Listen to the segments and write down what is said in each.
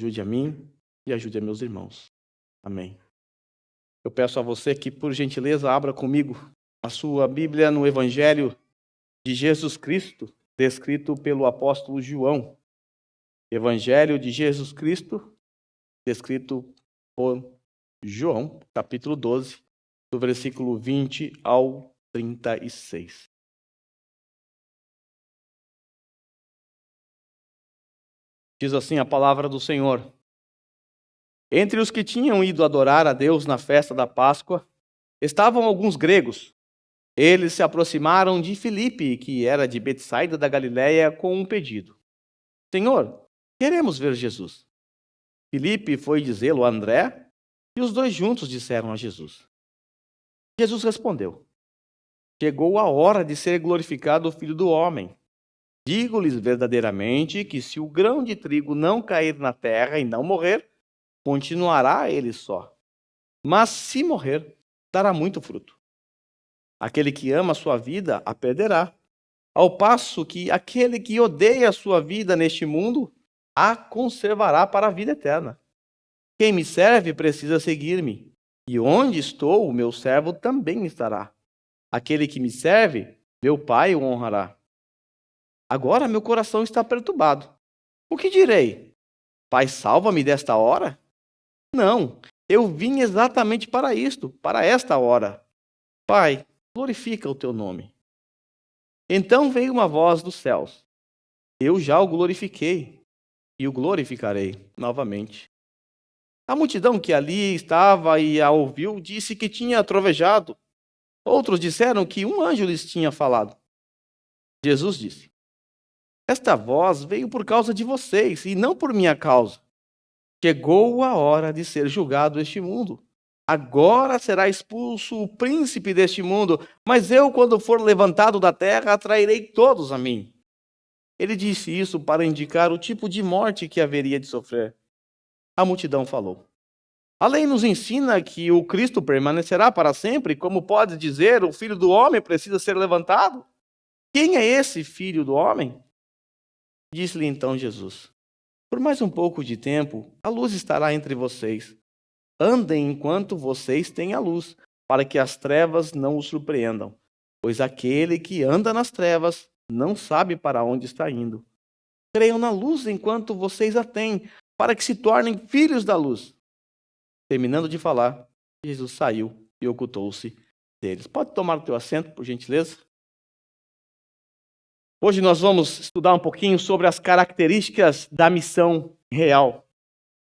ajude a mim e ajude a meus irmãos. Amém. Eu peço a você que, por gentileza, abra comigo a sua Bíblia no Evangelho de Jesus Cristo, descrito pelo apóstolo João. Evangelho de Jesus Cristo, descrito por João, capítulo 12, do versículo 20 ao 36. Diz assim a palavra do Senhor. Entre os que tinham ido adorar a Deus na festa da Páscoa, estavam alguns gregos. Eles se aproximaram de Filipe, que era de Betsaida da Galileia, com um pedido. Senhor, queremos ver Jesus. Filipe foi dizê-lo a André, e os dois juntos disseram a Jesus. Jesus respondeu, chegou a hora de ser glorificado o Filho do Homem. Digo-lhes verdadeiramente que se o grão de trigo não cair na terra e não morrer, continuará ele só. Mas se morrer, dará muito fruto. Aquele que ama a sua vida a perderá, ao passo que aquele que odeia a sua vida neste mundo a conservará para a vida eterna. Quem me serve precisa seguir-me, e onde estou, o meu servo também estará. Aquele que me serve, meu Pai o honrará. Agora meu coração está perturbado. O que direi? Pai, salva-me desta hora? Não, eu vim exatamente para isto, para esta hora. Pai, glorifica o teu nome. Então veio uma voz dos céus. Eu já o glorifiquei e o glorificarei novamente. A multidão que ali estava e a ouviu disse que tinha trovejado. Outros disseram que um anjo lhes tinha falado. Jesus disse, esta voz veio por causa de vocês e não por minha causa. Chegou a hora de ser julgado este mundo. Agora será expulso o príncipe deste mundo, mas eu, quando for levantado da terra, atrairei todos a mim. Ele disse isso para indicar o tipo de morte que haveria de sofrer. A multidão falou. A lei nos ensina que o Cristo permanecerá para sempre, como pode dizer, o Filho do Homem precisa ser levantado? Quem é esse Filho do Homem? Disse-lhe então Jesus, por mais um pouco de tempo, a luz estará entre vocês. Andem enquanto vocês têm a luz, para que as trevas não os surpreendam, pois aquele que anda nas trevas não sabe para onde está indo. Creiam na luz enquanto vocês a têm, para que se tornem filhos da luz. Terminando de falar, Jesus saiu e ocultou-se deles. Pode tomar o teu assento, por gentileza? Hoje nós vamos estudar um pouquinho sobre as características da missão real.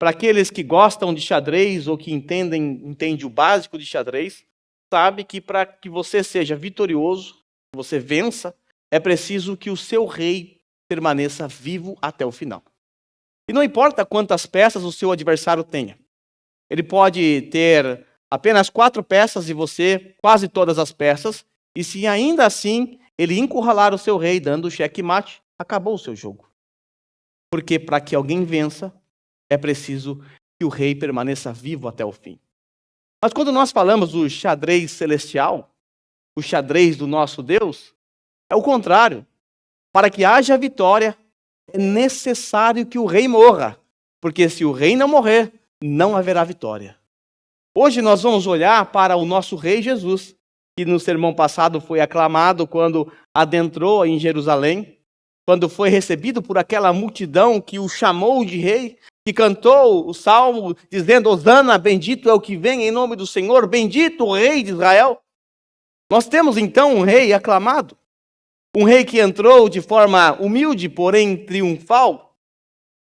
Para aqueles que gostam de xadrez ou que entendem o básico de xadrez, sabe que para que você seja vitorioso, que você vença, é preciso que o seu rei permaneça vivo até o final. E não importa quantas peças o seu adversário tenha. Ele pode ter apenas 4 peças e você quase todas as peças, e se ainda assim ele encurralar o seu rei dando checkmate, acabou o seu jogo. Porque para que alguém vença, é preciso que o rei permaneça vivo até o fim. Mas quando nós falamos do xadrez celestial, o xadrez do nosso Deus, é o contrário. Para que haja vitória, é necessário que o rei morra. Porque se o rei não morrer, não haverá vitória. Hoje nós vamos olhar para o nosso rei Jesus, que no sermão passado foi aclamado quando adentrou em Jerusalém, quando foi recebido por aquela multidão que o chamou de rei, que cantou o salmo dizendo, Hosana, bendito é o que vem em nome do Senhor, bendito o rei de Israel. Nós temos então um rei aclamado, um rei que entrou de forma humilde, porém triunfal,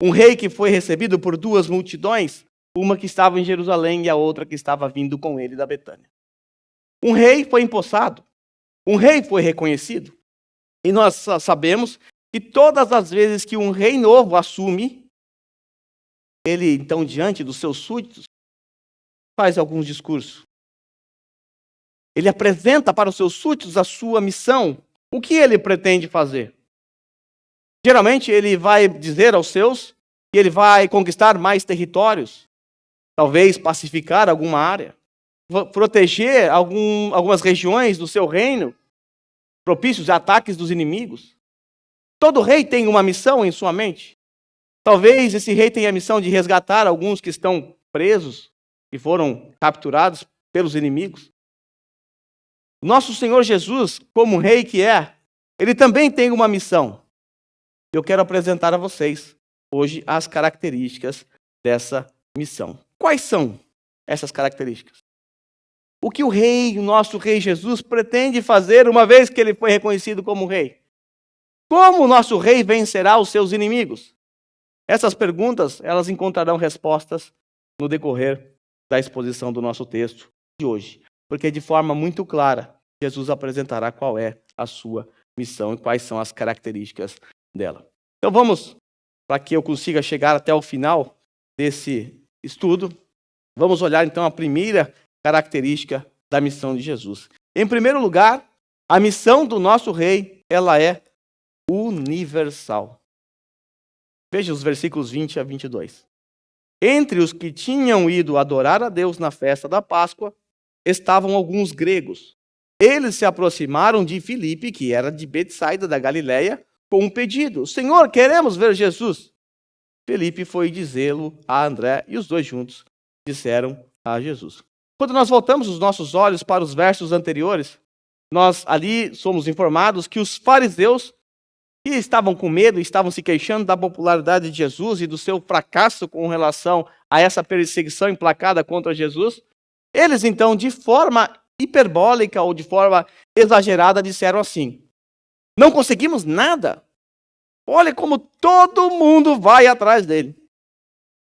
um rei que foi recebido por 2 multidões, uma que estava em Jerusalém e a outra que estava vindo com ele da Betânia. Um rei foi empossado, um rei foi reconhecido, e nós sabemos que todas as vezes que um rei novo assume, ele, então, diante dos seus súditos, faz alguns discursos. Ele apresenta para os seus súditos a sua missão. O que ele pretende fazer? Geralmente, ele vai dizer aos seus que ele vai conquistar mais territórios, talvez pacificar alguma área, proteger algumas regiões do seu reino, propícios a ataques dos inimigos. Todo rei tem uma missão em sua mente. Talvez esse rei tenha a missão de resgatar alguns que estão presos e foram capturados pelos inimigos. Nosso Senhor Jesus, como rei que é, ele também tem uma missão. Eu quero apresentar a vocês hoje as características dessa missão. Quais são essas características? O que o nosso rei Jesus, pretende fazer uma vez que ele foi reconhecido como rei? Como o nosso rei vencerá os seus inimigos? Essas perguntas, elas encontrarão respostas no decorrer da exposição do nosso texto de hoje. Porque de forma muito clara, Jesus apresentará qual é a sua missão e quais são as características dela. Então vamos, para que eu consiga chegar até o final desse estudo, vamos olhar então a primeira característica da missão de Jesus. Em primeiro lugar, a missão do nosso rei, ela é universal. Veja os versículos 20 a 22. Entre os que tinham ido adorar a Deus na festa da Páscoa, estavam alguns gregos. Eles se aproximaram de Filipe, que era de Betsaida da Galileia, com um pedido: Senhor, queremos ver Jesus. Filipe foi dizê-lo a André, e os dois juntos disseram a Jesus. Quando nós voltamos os nossos olhos para os versos anteriores, nós ali somos informados que os fariseus, que estavam com medo, estavam se queixando da popularidade de Jesus e do seu fracasso com relação a essa perseguição implacada contra Jesus, eles então, de forma hiperbólica ou de forma exagerada, disseram assim: não conseguimos nada. Olha como todo mundo vai atrás dele.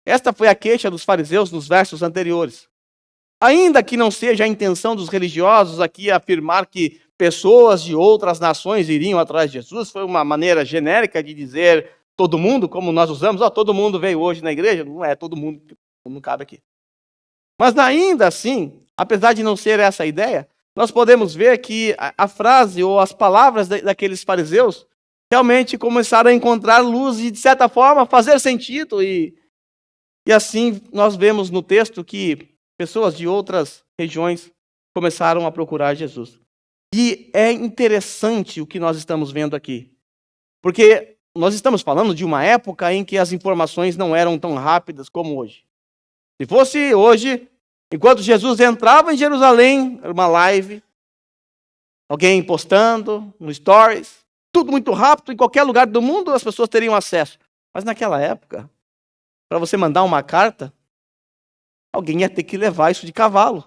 Esta foi a queixa dos fariseus nos versos anteriores. Ainda que não seja a intenção dos religiosos aqui afirmar que pessoas de outras nações iriam atrás de Jesus, foi uma maneira genérica de dizer todo mundo, como nós usamos, todo mundo veio hoje na igreja, não é todo mundo, não cabe aqui. Mas ainda assim, apesar de não ser essa a ideia, nós podemos ver que a frase ou as palavras daqueles fariseus realmente começaram a encontrar luz e, de certa forma, fazer sentido. E assim nós vemos no texto que pessoas de outras regiões começaram a procurar Jesus. E é interessante o que nós estamos vendo aqui. Porque nós estamos falando de uma época em que as informações não eram tão rápidas como hoje. Se fosse hoje, enquanto Jesus entrava em Jerusalém, era uma live, alguém postando no Stories, tudo muito rápido, em qualquer lugar do mundo as pessoas teriam acesso. Mas naquela época, para você mandar uma carta, alguém ia ter que levar isso de cavalo.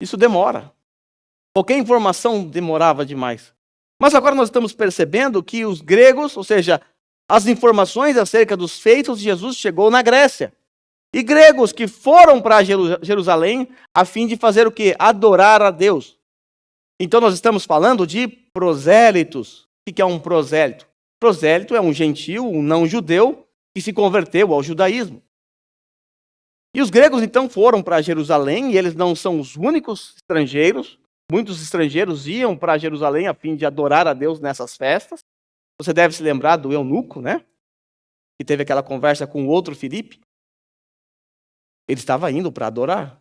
Isso demora. Qualquer informação demorava demais. Mas agora nós estamos percebendo que os gregos, ou seja, as informações acerca dos feitos de Jesus chegou na Grécia. E gregos que foram para Jerusalém a fim de fazer o quê? Adorar a Deus. Então nós estamos falando de prosélitos. O que é um prosélito? Prosélito é um gentio, um não-judeu, que se converteu ao judaísmo. E os gregos então foram para Jerusalém, e eles não são os únicos estrangeiros. Muitos estrangeiros iam para Jerusalém a fim de adorar a Deus nessas festas. Você deve se lembrar do eunuco, né? Que teve aquela conversa com o outro Filipe. Ele estava indo para adorar.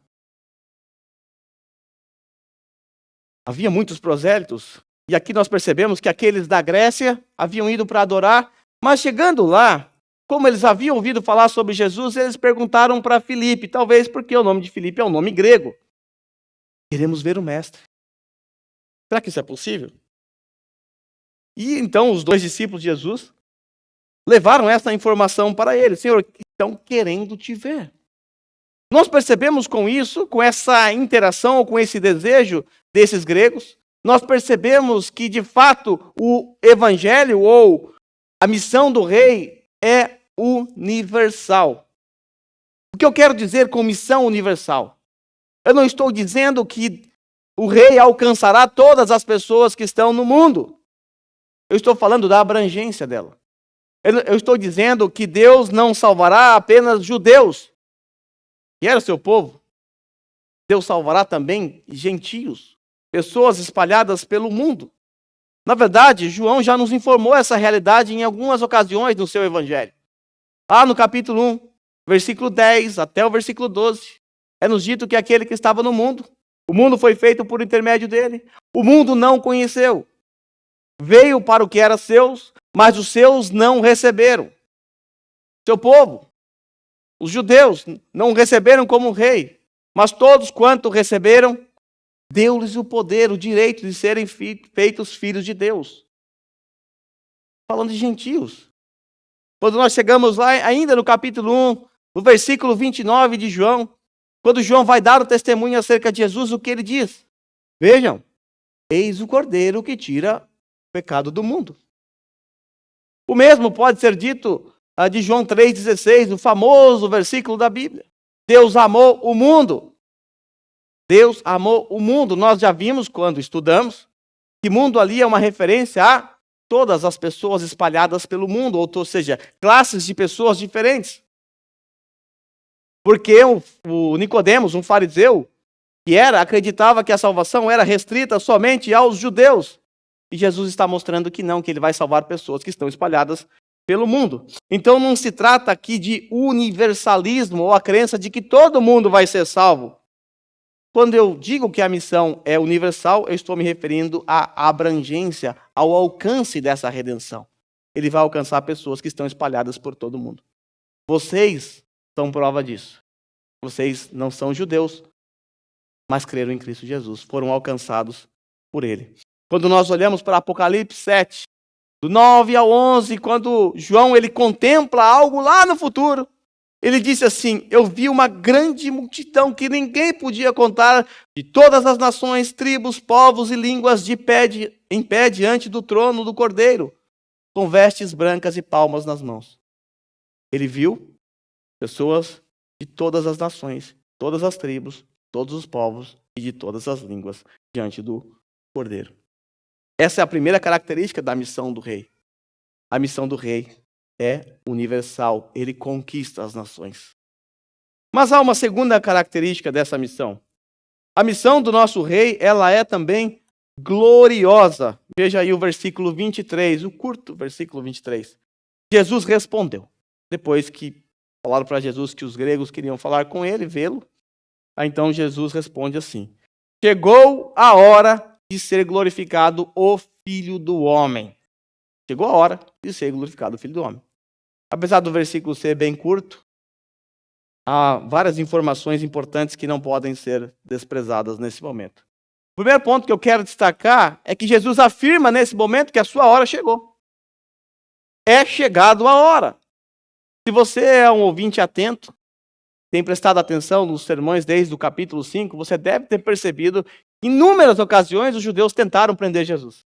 Havia muitos prosélitos. E aqui nós percebemos que aqueles da Grécia haviam ido para adorar. Mas chegando lá, como eles haviam ouvido falar sobre Jesus, eles perguntaram para Filipe. Talvez porque o nome de Filipe é um nome grego. Queremos ver o mestre. Será que isso é possível? E então os dois discípulos de Jesus levaram essa informação para ele. Senhor, estão querendo te ver. Nós percebemos com isso, com essa interação, com esse desejo desses gregos, nós percebemos que de fato o evangelho ou a missão do rei é universal. O que eu quero dizer com missão universal? Eu não estou dizendo que o rei alcançará todas as pessoas que estão no mundo. Eu estou falando da abrangência dela. Eu estou dizendo que Deus não salvará apenas judeus, que era o seu povo. Deus salvará também gentios, pessoas espalhadas pelo mundo. Na verdade, João já nos informou essa realidade em algumas ocasiões no seu evangelho. Lá no capítulo 1, versículo 10 até o versículo 12, é nos dito que aquele que estava no mundo, o mundo foi feito por intermédio dele. O mundo não o conheceu. Veio para o que era seus, mas os seus não receberam. seu povo. Os judeus não o receberam como rei, mas todos quanto receberam, deu-lhes o poder, o direito de serem feitos filhos de Deus. Falando de gentios. Quando nós chegamos lá, ainda no capítulo 1, no versículo 29 de João, quando João vai dar o testemunho acerca de Jesus, o que ele diz? Vejam, eis o Cordeiro que tira o pecado do mundo. O mesmo pode ser dito de João 3,16, o famoso versículo da Bíblia. Deus amou o mundo. Deus amou o mundo. Nós já vimos quando estudamos que mundo ali é uma referência a todas as pessoas espalhadas pelo mundo, ou seja, classes de pessoas diferentes. Porque o Nicodemos, um fariseu, acreditava que a salvação era restrita somente aos judeus. E Jesus está mostrando que não, que ele vai salvar pessoas que estão espalhadas pelo mundo. Então não se trata aqui de universalismo ou a crença de que todo mundo vai ser salvo. Quando eu digo que a missão é universal, eu estou me referindo à abrangência, ao alcance dessa redenção. Ele vai alcançar pessoas que estão espalhadas por todo o mundo. Vocês são prova disso. Vocês não são judeus, mas creram em Cristo Jesus, foram alcançados por ele. Quando nós olhamos para Apocalipse 7, do 9 ao 11, quando João ele contempla algo lá no futuro, ele disse assim: eu vi uma grande multidão que ninguém podia contar, de todas as nações, tribos, povos e línguas em pé diante do trono do Cordeiro, com vestes brancas e palmas nas mãos. Ele viu pessoas de todas as nações, todas as tribos, todos os povos e de todas as línguas diante do Cordeiro. Essa é a primeira característica da missão do rei. A missão do rei é universal, ele conquista as nações. Mas há uma segunda característica dessa missão. A missão do nosso rei, ela é também gloriosa. Veja aí o versículo 23, o curto versículo 23. Jesus respondeu, depois que falaram para Jesus que os gregos queriam falar com ele, vê-lo. Então Jesus responde assim: chegou a hora de ser glorificado o Filho do Homem. Chegou a hora de ser glorificado o Filho do Homem. Apesar do versículo ser bem curto, há várias informações importantes que não podem ser desprezadas nesse momento. O primeiro ponto que eu quero destacar é que Jesus afirma nesse momento que a sua hora chegou. É chegado a hora. Se você é um ouvinte atento, tem prestado atenção nos sermões desde o capítulo 5, você deve ter percebido que em inúmeras ocasiões os judeus tentaram prender Jesus.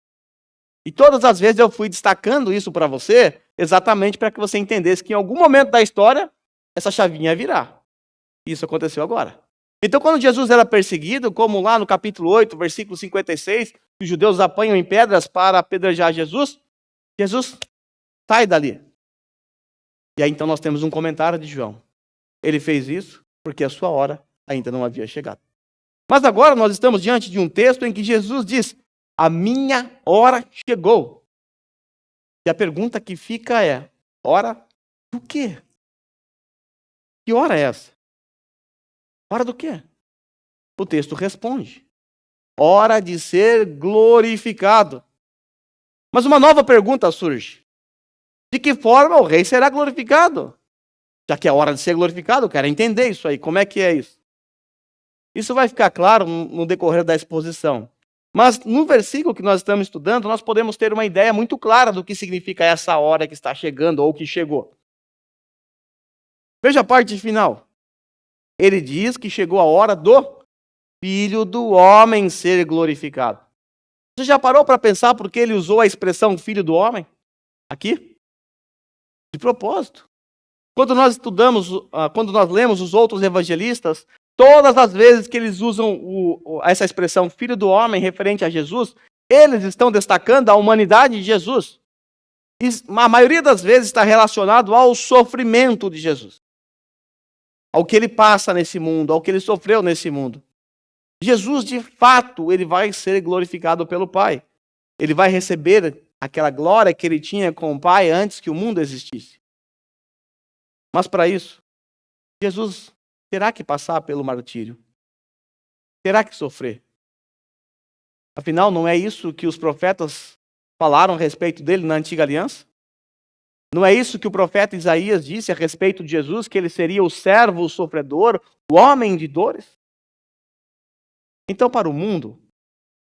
E todas as vezes eu fui destacando isso para você, exatamente para que você entendesse que em algum momento da história, essa chavinha ia virar. Isso aconteceu agora. Então quando Jesus era perseguido, como lá no capítulo 8, versículo 56, os judeus apanham em pedras para apedrejar Jesus, Jesus sai dali. E aí então nós temos um comentário de João. Ele fez isso porque a sua hora ainda não havia chegado. Mas agora nós estamos diante de um texto em que Jesus diz: a minha hora chegou. E a pergunta que fica é: hora do quê? Que hora é essa? Hora do quê? O texto responde: hora de ser glorificado. Mas uma nova pergunta surge: de que forma o rei será glorificado? Já que é hora de ser glorificado, eu quero entender isso aí. Como é que é isso? Isso vai ficar claro no decorrer da exposição. Mas no versículo que nós estamos estudando, nós podemos ter uma ideia muito clara do que significa essa hora que está chegando ou que chegou. Veja a parte final. Ele diz que chegou a hora do Filho do Homem ser glorificado. Você já parou para pensar por que ele usou a expressão Filho do Homem aqui? De propósito. Quando nós estudamos, quando nós lemos os outros evangelistas, todas as vezes que eles usam essa expressão Filho do Homem referente a Jesus, eles estão destacando a humanidade de Jesus. E a maioria das vezes está relacionado ao sofrimento de Jesus. Ao que ele passa nesse mundo, ao que ele sofreu nesse mundo. Jesus, de fato, ele vai ser glorificado pelo Pai. Ele vai receber aquela glória que ele tinha com o Pai antes que o mundo existisse. Mas para isso, Jesus terá que passar pelo martírio. Terá que sofrer. Afinal, não é isso que os profetas falaram a respeito dele na antiga aliança? Não é isso que o profeta Isaías disse a respeito de Jesus, que ele seria o servo, o sofredor, o homem de dores? Então, para o mundo,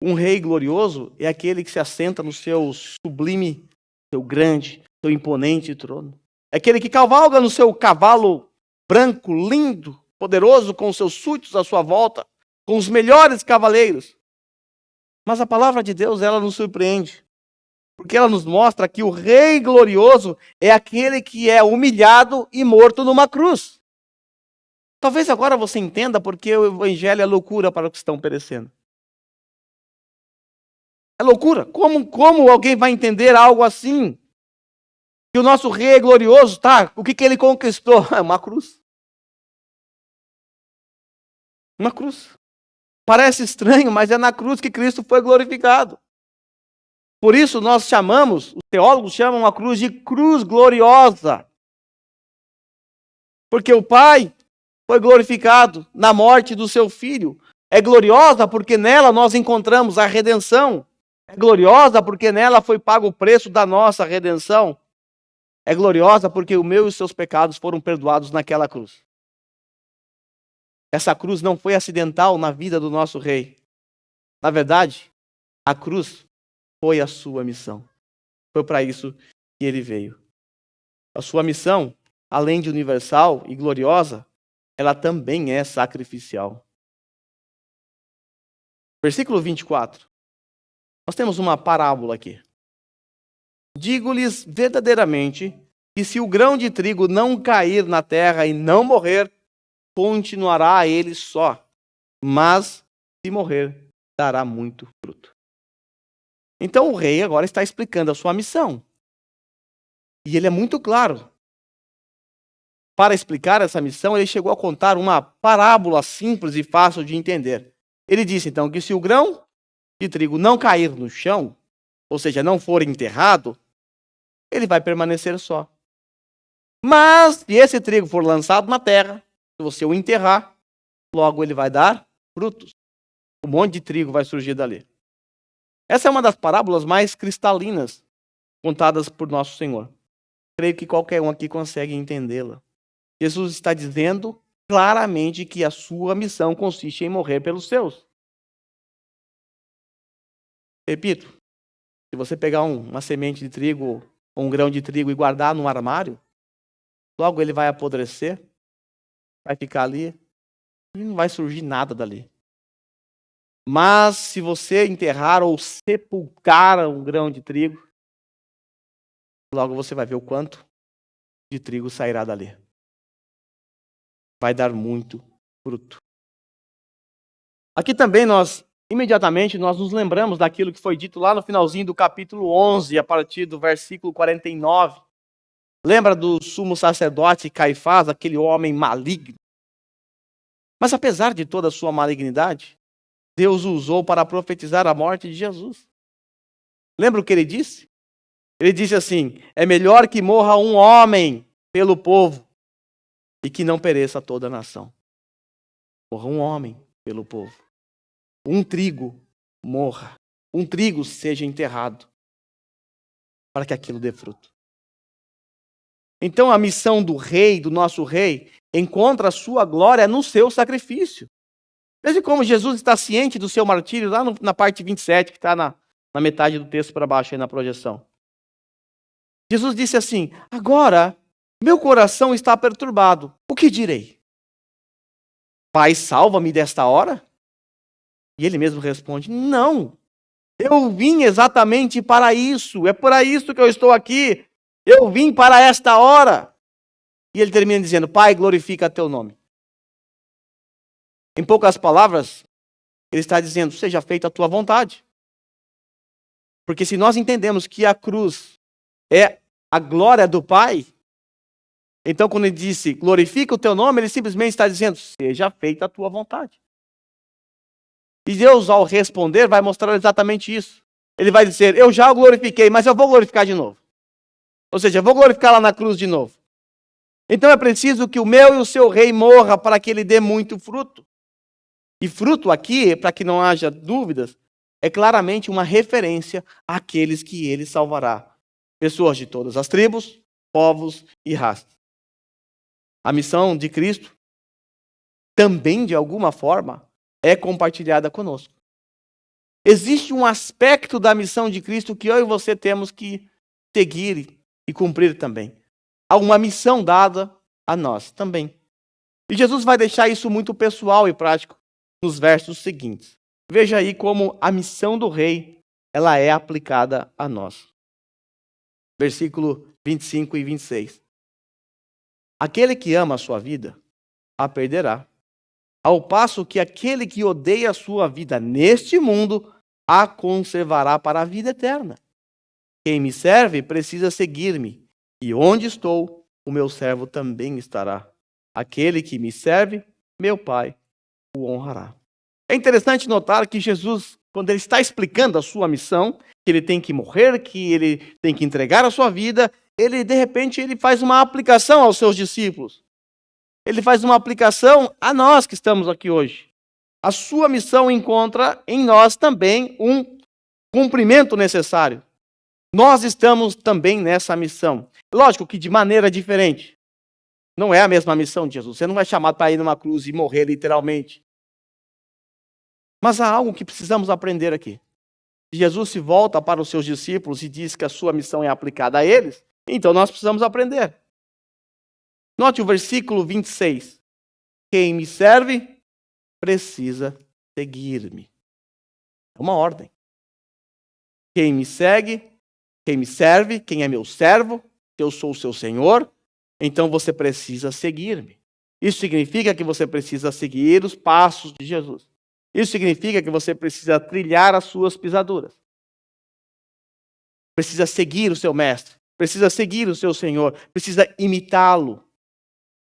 um rei glorioso é aquele que se assenta no seu sublime, seu grande, seu imponente trono. É aquele que cavalga no seu cavalo branco, lindo, poderoso, com os seus súditos à sua volta, com os melhores cavaleiros. Mas a palavra de Deus, ela nos surpreende, porque ela nos mostra que o rei glorioso é aquele que é humilhado e morto numa cruz. Talvez agora você entenda porque o evangelho é loucura para os que estão perecendo. É loucura. Como alguém vai entender algo assim? Que o nosso rei é glorioso, tá? O que ele conquistou? Uma cruz. Uma cruz. Parece estranho, mas é na cruz que Cristo foi glorificado. Por isso nós chamamos, os teólogos chamam a cruz de cruz gloriosa. Porque o Pai foi glorificado na morte do seu Filho. É gloriosa porque nela nós encontramos a redenção. É gloriosa porque nela foi pago o preço da nossa redenção. É gloriosa porque o meu e os seus pecados foram perdoados naquela cruz. Essa cruz não foi acidental na vida do nosso rei. Na verdade, a cruz foi a sua missão. Foi para isso que ele veio. A sua missão, além de universal e gloriosa, ela também é sacrificial. Versículo 24. Nós temos uma parábola aqui. Digo-lhes verdadeiramente que se o grão de trigo não cair na terra e não morrer, continuará ele só, mas se morrer, dará muito fruto. Então o rei agora está explicando a sua missão. E ele é muito claro. Para explicar essa missão, ele chegou a contar uma parábola simples e fácil de entender. Ele disse então que se o grão de trigo não cair no chão, ou seja, não for enterrado, ele vai permanecer só. Mas se esse trigo for lançado na terra, se você o enterrar, logo ele vai dar frutos. Um monte de trigo vai surgir dali. Essa é uma das parábolas mais cristalinas contadas por nosso Senhor. Creio que qualquer um aqui consegue entendê-la. Jesus está dizendo claramente que a sua missão consiste em morrer pelos seus. Repito, se você pegar uma semente de trigo ou um grão de trigo e guardar no armário, logo ele vai apodrecer, vai ficar ali e não vai surgir nada dali. Mas se você enterrar ou sepultar um grão de trigo, logo você vai ver o quanto de trigo sairá dali. Vai dar muito fruto. Aqui também imediatamente nós nos lembramos daquilo que foi dito lá no finalzinho do capítulo 11, a partir do versículo 49. Lembra do sumo sacerdote Caifás, aquele homem maligno? Mas apesar de toda a sua malignidade, Deus o usou para profetizar a morte de Jesus. Lembra o que ele disse? Ele disse assim: é melhor que morra um homem pelo povo e que não pereça toda a nação. Morra um homem pelo povo. Um trigo morra. Um trigo seja enterrado para que aquilo dê fruto. Então a missão do rei, do nosso rei, encontra a sua glória no seu sacrifício. Veja como Jesus está ciente do seu martírio, lá na parte 27, que está na metade do texto para baixo, aí na projeção. Jesus disse assim: agora, meu coração está perturbado. O que direi? Pai, salva-me desta hora? E ele mesmo responde: não, eu vim exatamente para isso. É para isso que eu estou aqui. Eu vim para esta hora. E ele termina dizendo: Pai, glorifica teu nome. Em poucas palavras, ele está dizendo: seja feita a tua vontade. Porque se nós entendemos que a cruz é a glória do Pai, então quando ele disse glorifica o teu nome, ele simplesmente está dizendo: seja feita a tua vontade. E Deus, ao responder, vai mostrar exatamente isso. Ele vai dizer: eu já o glorifiquei, mas eu vou glorificar de novo. Ou seja, eu vou glorificar lá na cruz de novo. Então é preciso que o meu e o seu rei morra para que ele dê muito fruto. E fruto aqui, para que não haja dúvidas, é claramente uma referência àqueles que ele salvará. Pessoas de todas as tribos, povos e raças. A missão de Cristo também, de alguma forma, é compartilhada conosco. Existe um aspecto da missão de Cristo que eu e você temos que seguir e cumprir também. Há uma missão dada a nós também. E Jesus vai deixar isso muito pessoal e prático nos versos seguintes. Veja aí como a missão do rei, ela é aplicada a nós. Versículo 25 e 26. Aquele que ama a sua vida, a perderá. Ao passo que aquele que odeia a sua vida neste mundo, a conservará para a vida eterna. Quem me serve precisa seguir-me, e onde estou, o meu servo também estará. Aquele que me serve, meu Pai o honrará. É interessante notar que Jesus, quando ele está explicando a sua missão, que ele tem que morrer, que ele tem que entregar a sua vida, ele, de repente, ele faz uma aplicação aos seus discípulos. Ele faz uma aplicação a nós que estamos aqui hoje. A sua missão encontra em nós também um cumprimento necessário. Nós estamos também nessa missão. Lógico que de maneira diferente. Não é a mesma missão de Jesus. Você não é chamado para ir numa cruz e morrer literalmente. Mas há algo que precisamos aprender aqui. Jesus se volta para os seus discípulos e diz que a sua missão é aplicada a eles. Então nós precisamos aprender. Note o versículo 26. Quem me serve precisa seguir-me. É uma ordem. Quem me segue, quem me serve, quem é meu servo, eu sou o seu Senhor, então você precisa seguir-me. Isso significa que você precisa seguir os passos de Jesus. Isso significa que você precisa trilhar as suas pisaduras. Precisa seguir o seu mestre, precisa seguir o seu Senhor, precisa imitá-lo.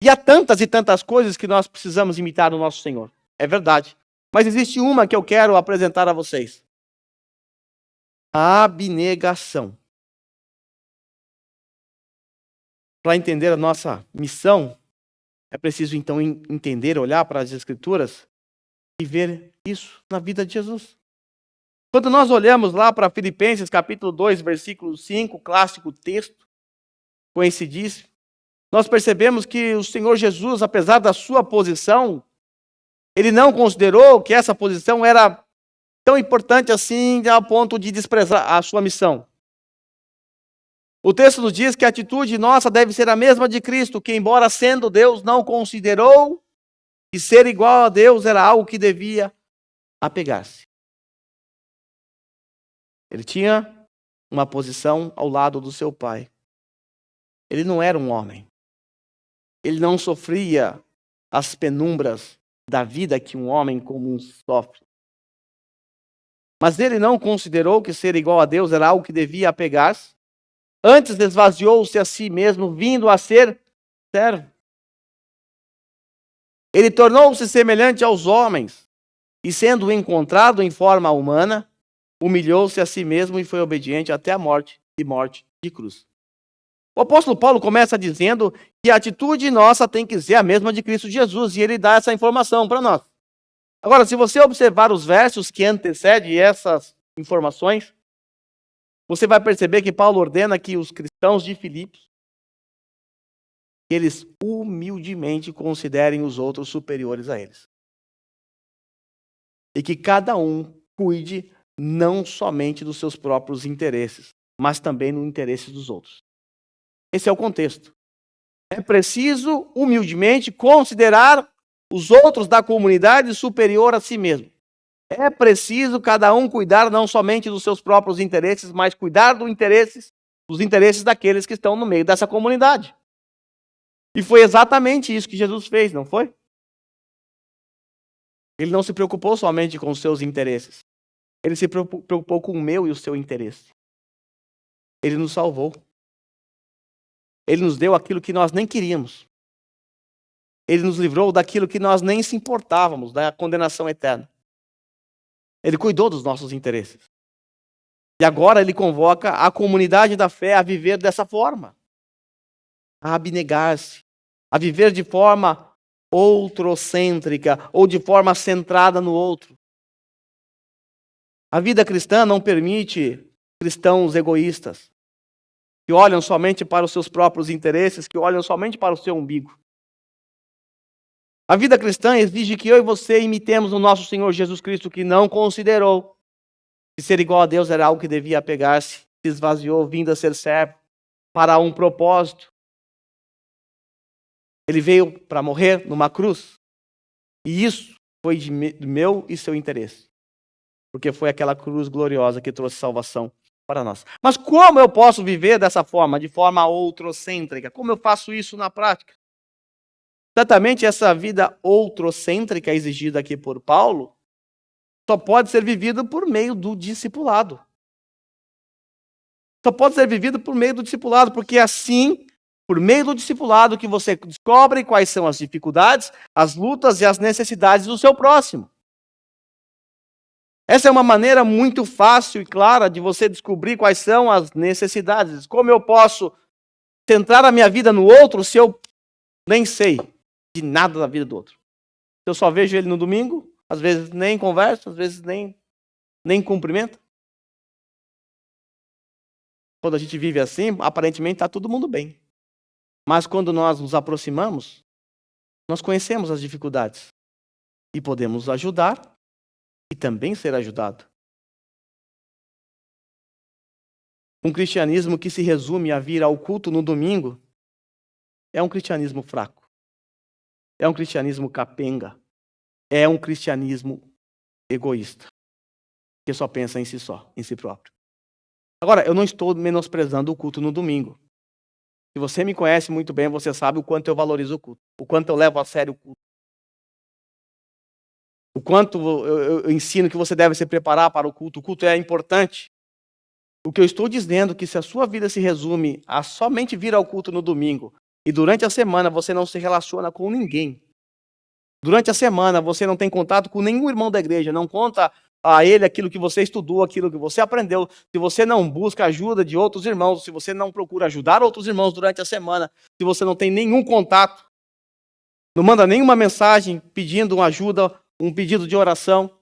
E há tantas e tantas coisas que nós precisamos imitar no nosso Senhor. É verdade. Mas existe uma que eu quero apresentar a vocês. A abnegação. Para entender a nossa missão, é preciso então entender, olhar para as Escrituras e ver isso na vida de Jesus. Quando nós olhamos lá para Filipenses capítulo 2, versículo 5, clássico texto, conhecidíssimo, nós percebemos que o Senhor Jesus, apesar da sua posição, ele não considerou que essa posição era tão importante assim ao ponto de desprezar a sua missão. O texto nos diz que a atitude nossa deve ser a mesma de Cristo, que embora sendo Deus, não considerou que ser igual a Deus era algo que devia apegar-se. Ele tinha uma posição ao lado do seu Pai. Ele não era um homem. Ele não sofria as penumbras da vida que um homem comum sofre. Mas ele não considerou que ser igual a Deus era algo que devia apegar-se. Antes esvaziou-se a si mesmo, vindo a ser servo. Ele tornou-se semelhante aos homens, e sendo encontrado em forma humana, humilhou-se a si mesmo e foi obediente até a morte, e morte de cruz. O apóstolo Paulo começa dizendo que a atitude nossa tem que ser a mesma de Cristo Jesus, e ele dá essa informação para nós. Agora, se você observar os versos que antecedem essas informações, você vai perceber que Paulo ordena que os cristãos de Filipos, eles humildemente considerem os outros superiores a eles. E que cada um cuide não somente dos seus próprios interesses, mas também no interesse dos outros. Esse é o contexto. É preciso, humildemente, considerar os outros da comunidade superior a si mesmo. É preciso cada um cuidar não somente dos seus próprios interesses, mas cuidar dos interesses daqueles que estão no meio dessa comunidade. E foi exatamente isso que Jesus fez, não foi? Ele não se preocupou somente com os seus interesses. Ele se preocupou com o meu e o seu interesse. Ele nos salvou. Ele nos deu aquilo que nós nem queríamos. Ele nos livrou daquilo que nós nem se importávamos, da condenação eterna. Ele cuidou dos nossos interesses. E agora ele convoca a comunidade da fé a viver dessa forma. A abnegar-se. A viver de forma outrocêntrica ou de forma centrada no outro. A vida cristã não permite cristãos egoístas, que olham somente para os seus próprios interesses, que olham somente para o seu umbigo. A vida cristã exige que eu e você imitemos o nosso Senhor Jesus Cristo, que não considerou que ser igual a Deus era algo que devia apegar-se, se esvaziou, vindo a ser servo, para um propósito. Ele veio para morrer numa cruz. E isso foi do meu e seu interesse. Porque foi aquela cruz gloriosa que trouxe salvação para nós. Mas como eu posso viver dessa forma, de forma outrocêntrica? Como eu faço isso na prática? Exatamente essa vida outrocêntrica exigida aqui por Paulo só pode ser vivida por meio do discipulado. Só pode ser vivido por meio do discipulado, porque assim, por meio do discipulado, que você descobre quais são as dificuldades, as lutas e as necessidades do seu próximo. Essa é uma maneira muito fácil e clara de você descobrir quais são as necessidades. Como eu posso centrar a minha vida no outro se eu nem sei de nada da vida do outro? Eu só vejo ele no domingo, às vezes nem converso, às vezes nem cumprimento. Quando a gente vive assim, aparentemente está todo mundo bem. Mas quando nós nos aproximamos, nós conhecemos as dificuldades e podemos ajudar e também ser ajudado. Um cristianismo que se resume a vir ao culto no domingo é um cristianismo fraco. É um cristianismo capenga. É um cristianismo egoísta, que só pensa em si só, em si próprio. Agora, eu não estou menosprezando o culto no domingo. Se você me conhece muito bem, você sabe o quanto eu valorizo o culto, o quanto eu levo a sério o culto. O quanto eu ensino que você deve se preparar para o culto. O culto é importante. O que eu estou dizendo é que se a sua vida se resume a somente vir ao culto no domingo e durante a semana você não se relaciona com ninguém, durante a semana você não tem contato com nenhum irmão da igreja, não conta a ele aquilo que você estudou, aquilo que você aprendeu, se você não busca ajuda de outros irmãos, se você não procura ajudar outros irmãos durante a semana, se você não tem nenhum contato, não manda nenhuma mensagem pedindo uma ajuda, um pedido de oração,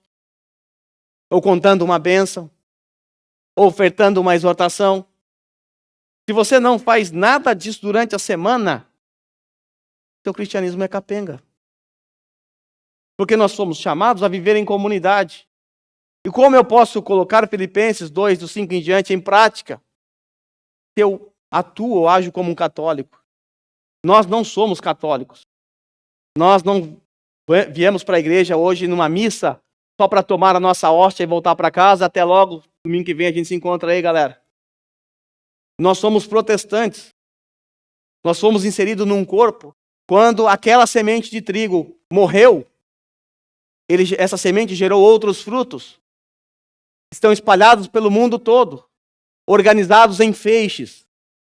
ou contando uma bênção, ou ofertando uma exortação. Se você não faz nada disso durante a semana, seu cristianismo é capenga. Porque nós somos chamados a viver em comunidade. E como eu posso colocar Filipenses 2, do 5 em diante, em prática? Se eu atuo ou ajo como um católico. Nós não somos católicos. Nós não viemos para a igreja hoje numa missa só para tomar a nossa hóstia e voltar para casa. Até logo, domingo que vem a gente se encontra aí, galera. Nós somos protestantes. Nós fomos inseridos num corpo. Quando aquela semente de trigo morreu, essa semente gerou outros frutos. Estão espalhados pelo mundo todo, organizados em feixes.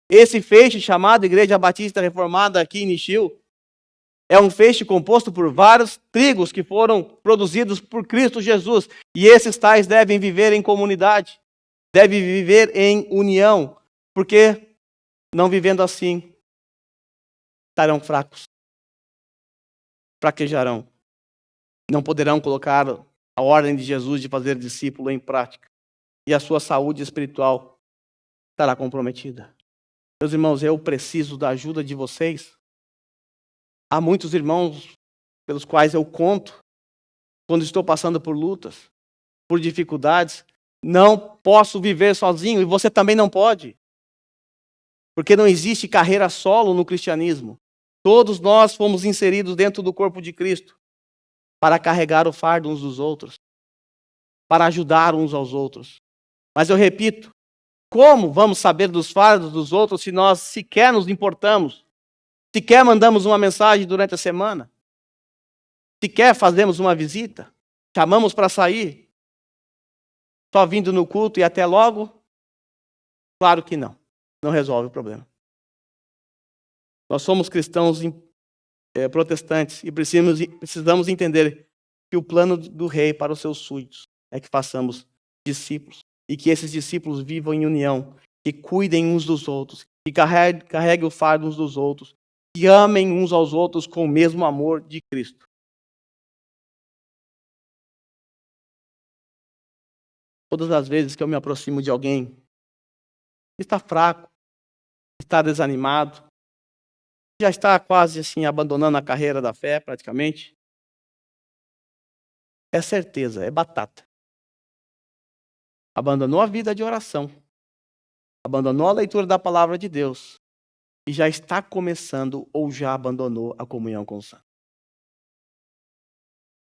Esse feixe, chamado Igreja Batista Reformada aqui em Nishio, é um feixe composto por vários trigos que foram produzidos por Cristo Jesus. E esses tais devem viver em comunidade, devem viver em união, porque não vivendo assim, estarão fracos, fraquejarão. Não poderão colocar a ordem de Jesus de fazer discípulo em prática. E a sua saúde espiritual estará comprometida. Meus irmãos, eu preciso da ajuda de vocês. Há muitos irmãos pelos quais eu conto quando estou passando por lutas, por dificuldades. Não posso viver sozinho e você também não pode. Porque não existe carreira solo no cristianismo. Todos nós fomos inseridos dentro do corpo de Cristo para carregar o fardo uns dos outros, para ajudar uns aos outros. Mas eu repito, como vamos saber dos fardos dos outros se nós sequer nos importamos? Sequer mandamos uma mensagem durante a semana? Sequer fazemos uma visita? Chamamos para sair? Só vindo no culto e até logo? Claro que não. Não resolve o problema. Nós somos cristãos protestantes e precisamos entender que o plano do rei para os seus súditos é que façamos discípulos e que esses discípulos vivam em união, que cuidem uns dos outros, que carreguem o fardo uns dos outros, que amem uns aos outros com o mesmo amor de Cristo. Todas as vezes que eu me aproximo de alguém que está fraco, está desanimado, já está quase assim abandonando a carreira da fé praticamente, é certeza, é batata. Abandonou a vida de oração, abandonou a leitura da palavra de Deus e já está começando ou já abandonou a comunhão com o Santo.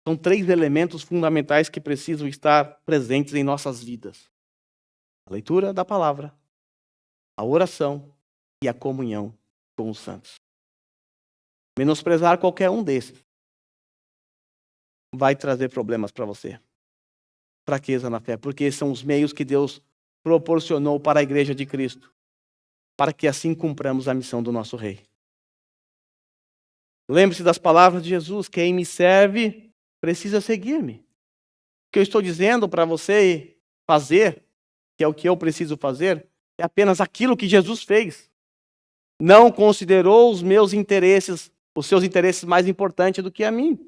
São 3 elementos fundamentais que precisam estar presentes em nossas vidas: a leitura da palavra, a oração e a comunhão com os santos. Menosprezar qualquer um desses vai trazer problemas para você. Fraqueza na fé, porque são os meios que Deus proporcionou para a igreja de Cristo, para que assim cumpramos a missão do nosso Rei. Lembre-se das palavras de Jesus: quem me serve precisa seguir-me. O que eu estou dizendo para você fazer, que é o que eu preciso fazer, é apenas aquilo que Jesus fez. Não considerou os meus interesses, os seus interesses mais importantes do que a mim.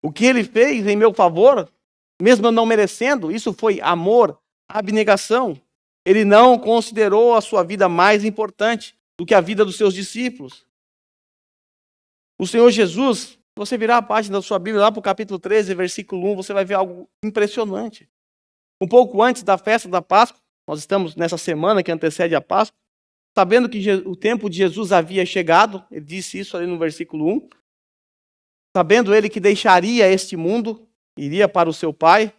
O que ele fez em meu favor, mesmo eu não merecendo, isso foi amor, abnegação. Ele não considerou a sua vida mais importante do que a vida dos seus discípulos. O Senhor Jesus, se você virar a página da sua Bíblia, lá para o capítulo 13, versículo 1, você vai ver algo impressionante. Um pouco antes da festa da Páscoa, nós estamos nessa semana que antecede a Páscoa, sabendo que o tempo de Jesus havia chegado, ele disse isso ali no versículo 1, sabendo ele que deixaria este mundo, iria para o seu Pai,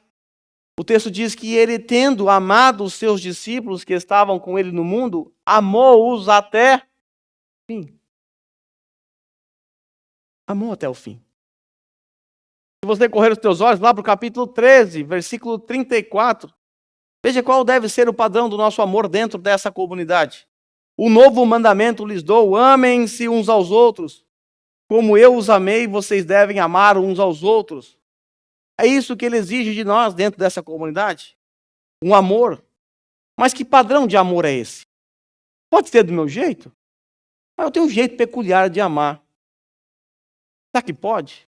o texto diz que ele, tendo amado os seus discípulos que estavam com ele no mundo, amou-os até o fim. Amou até o fim. Se você correr os teus olhos lá para o capítulo 13, versículo 34, veja qual deve ser o padrão do nosso amor dentro dessa comunidade. O novo mandamento lhes dou: amem-se uns aos outros. Como eu os amei, vocês devem amar uns aos outros. É isso que ele exige de nós dentro dessa comunidade. Um amor. Mas que padrão de amor é esse? Pode ser do meu jeito? Mas eu tenho um jeito peculiar de amar. Será que pode?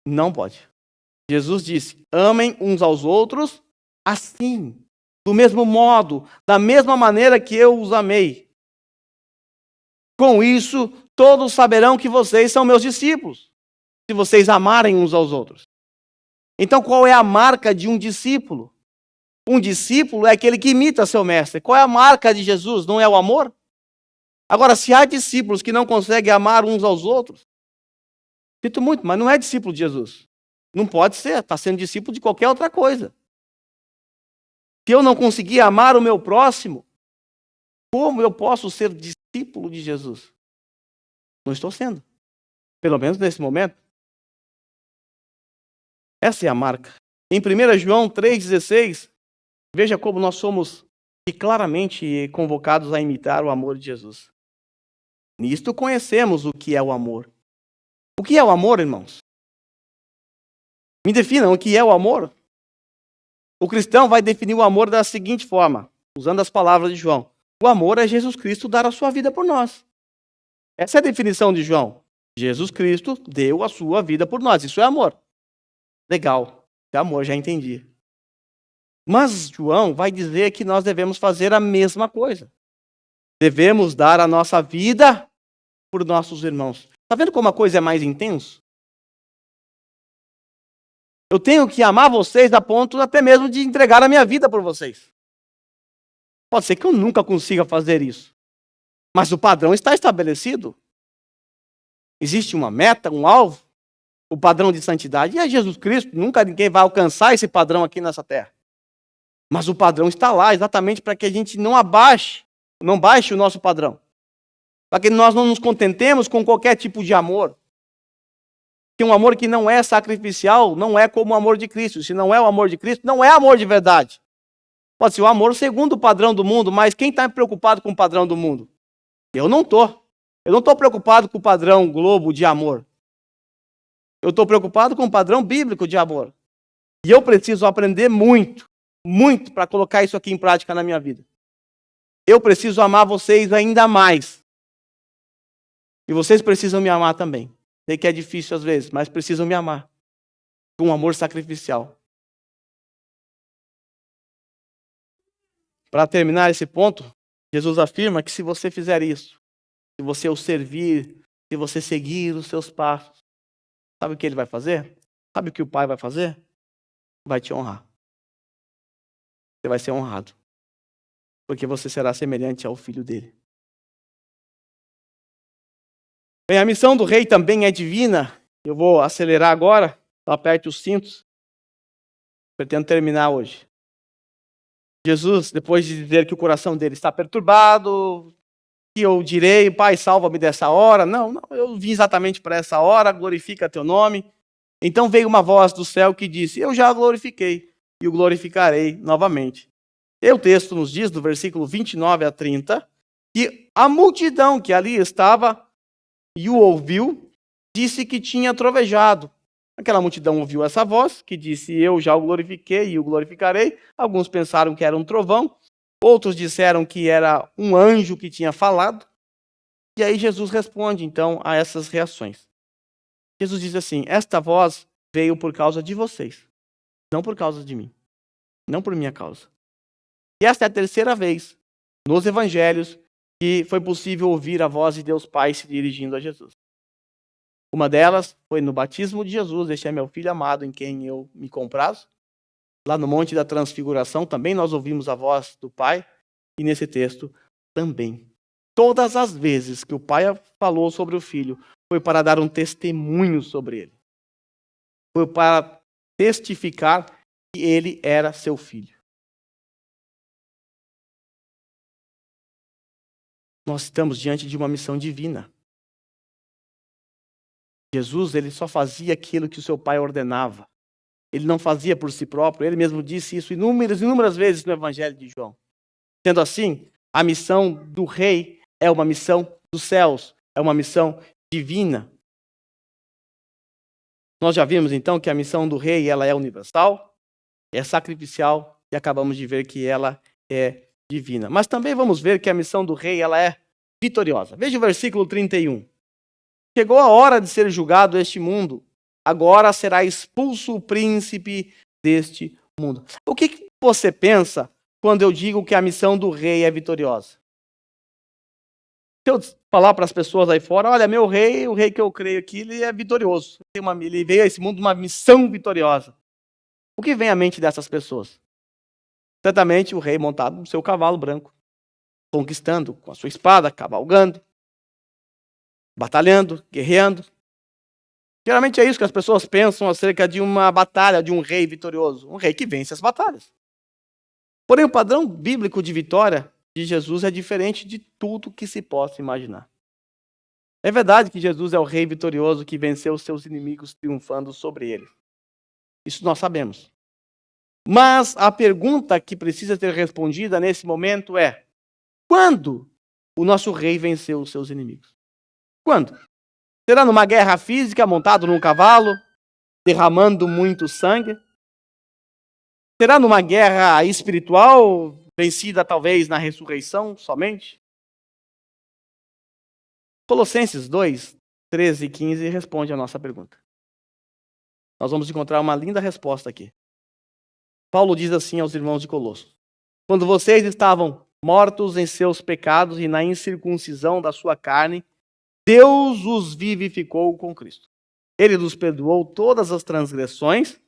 Não pode. Jesus disse: amem uns aos outros assim, do mesmo modo, da mesma maneira que eu os amei. Com isso, todos saberão que vocês são meus discípulos, se vocês amarem uns aos outros. Então, qual é a marca de um discípulo? Um discípulo é aquele que imita seu mestre. Qual é a marca de Jesus? Não é o amor? Agora, se há discípulos que não conseguem amar uns aos outros, sinto muito, mas não é discípulo de Jesus. Não pode ser, está sendo discípulo de qualquer outra coisa. Se eu não conseguir amar o meu próximo, como eu posso ser discípulo de Jesus? Não estou sendo. Pelo menos nesse momento. Essa é a marca. Em 1 João 3,16, veja como nós somos claramente convocados a imitar o amor de Jesus. Nisto conhecemos o que é o amor. O que é o amor, irmãos? Me definam o que é o amor. O cristão vai definir o amor da seguinte forma, usando as palavras de João. O amor é Jesus Cristo dar a sua vida por nós. Essa é a definição de João. Jesus Cristo deu a sua vida por nós. Isso é amor. Legal. É amor, já entendi. Mas João vai dizer que nós devemos fazer a mesma coisa. Devemos dar a nossa vida por nossos irmãos. Está vendo como a coisa é mais intensa? Eu tenho que amar vocês a ponto até mesmo de entregar a minha vida por vocês. Pode ser que eu nunca consiga fazer isso. Mas o padrão está estabelecido. Existe uma meta, um alvo, o padrão de santidade. E é Jesus Cristo. Nunca ninguém vai alcançar esse padrão aqui nessa terra. Mas o padrão está lá exatamente para que a gente não baixe o nosso padrão. Para que nós não nos contentemos com qualquer tipo de amor. Que um amor que não é sacrificial não é como o amor de Cristo. Se não é o amor de Cristo, não é amor de verdade. Pode ser o amor segundo o padrão do mundo, mas quem está preocupado com o padrão do mundo? Eu não estou. Eu não estou preocupado com o padrão globo de amor. Eu estou preocupado com o padrão bíblico de amor. E eu preciso aprender muito para colocar isso aqui em prática na minha vida. Eu preciso amar vocês ainda mais. E vocês precisam me amar também. Sei que é difícil às vezes, mas precisam me amar. Com um amor sacrificial. para terminar esse ponto, Jesus afirma que se você fizer isso, se você o servir, se você seguir os seus passos, sabe o que ele vai fazer? Sabe o que o Pai vai fazer? Vai te honrar. Você vai ser honrado. Porque você será semelhante ao filho dele. Bem, a missão do rei também é divina. Eu vou acelerar agora, então aperte os cintos. Pretendo terminar hoje. Jesus, depois de dizer que o coração dele está perturbado, que eu direi, Pai, salva-me dessa hora. Não, eu vim exatamente para essa hora, glorifica teu nome. Então veio uma voz do céu que disse, eu já o glorifiquei e o glorificarei novamente. E o texto nos diz, do versículo 29 a 30, que a multidão que ali estava e o ouviu, disse que tinha trovejado. Aquela multidão ouviu essa voz, que disse, eu já o glorifiquei e o glorificarei. Alguns pensaram que era um trovão, outros disseram que era um anjo que tinha falado. E aí Jesus responde, então, a essas reações. Jesus diz assim, esta voz veio por causa de vocês, não por causa de mim, não por minha causa. E esta é a terceira vez nos evangelhos que foi possível ouvir a voz de Deus Pai se dirigindo a Jesus. Uma delas foi no batismo de Jesus, este é meu filho amado em quem eu me comprazo. Lá no Monte da Transfiguração também nós ouvimos a voz do Pai, e nesse texto também. Todas as vezes que o Pai falou sobre o Filho, foi para dar um testemunho sobre ele. Foi para testificar que ele era seu filho. Nós estamos diante de uma missão divina. Jesus, ele só fazia aquilo que o seu Pai ordenava. Ele não fazia por si próprio, ele mesmo disse isso inúmeras vezes no Evangelho de João. Sendo assim, a missão do rei é uma missão dos céus, é uma missão divina. Nós já vimos então que a missão do rei ela é universal, é sacrificial e acabamos de ver que ela é divina. Mas também vamos ver que a missão do rei ela é vitoriosa. Veja o versículo 31. Chegou a hora de ser julgado este mundo. Agora será expulso o príncipe deste mundo. O que você pensa quando eu digo que a missão do rei é vitoriosa? Se eu falar para as pessoas aí fora, olha, meu rei, o rei que eu creio aqui, ele é vitorioso. Ele veio a esse mundo uma missão vitoriosa. O que vem à mente dessas pessoas? Certamente o rei montado no seu cavalo branco, conquistando com a sua espada, cavalgando, batalhando, guerreando. Geralmente é isso que as pessoas pensam acerca de uma batalha, de um rei vitorioso. Um rei que vence as batalhas. Porém, o padrão bíblico de vitória de Jesus é diferente de tudo que se possa imaginar. É verdade que Jesus é o rei vitorioso que venceu os seus inimigos triunfando sobre ele. Isso nós sabemos. Mas a pergunta que precisa ser respondida nesse momento é: quando o nosso rei venceu os seus inimigos? Quando? Será numa guerra física, montado num cavalo, derramando muito sangue? Será numa guerra espiritual, vencida talvez na ressurreição somente? Colossenses 2, 13 e 15 responde a nossa pergunta. Nós vamos encontrar uma linda resposta aqui. Paulo diz assim aos irmãos de Colossos: quando vocês estavam mortos em seus pecados e na incircuncisão da sua carne, Deus os vivificou com Cristo. Ele nos perdoou todas as transgressões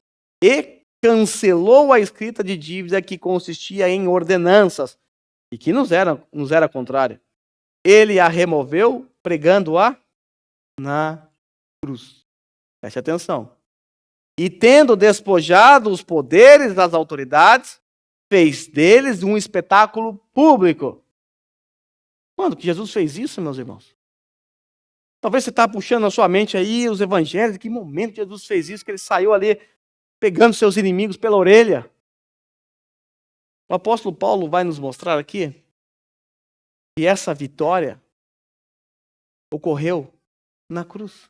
e cancelou a escrita de dívida que consistia em ordenanças e que nos era contrária. Ele a removeu pregando-a na cruz. Preste atenção. E tendo despojado os poderes das autoridades, fez deles um espetáculo público. Quando que Jesus fez isso, meus irmãos? Talvez você está puxando na sua mente aí os evangelhos, que momento Jesus fez isso, que ele saiu ali pegando seus inimigos pela orelha. O apóstolo Paulo vai nos mostrar aqui que essa vitória ocorreu na cruz.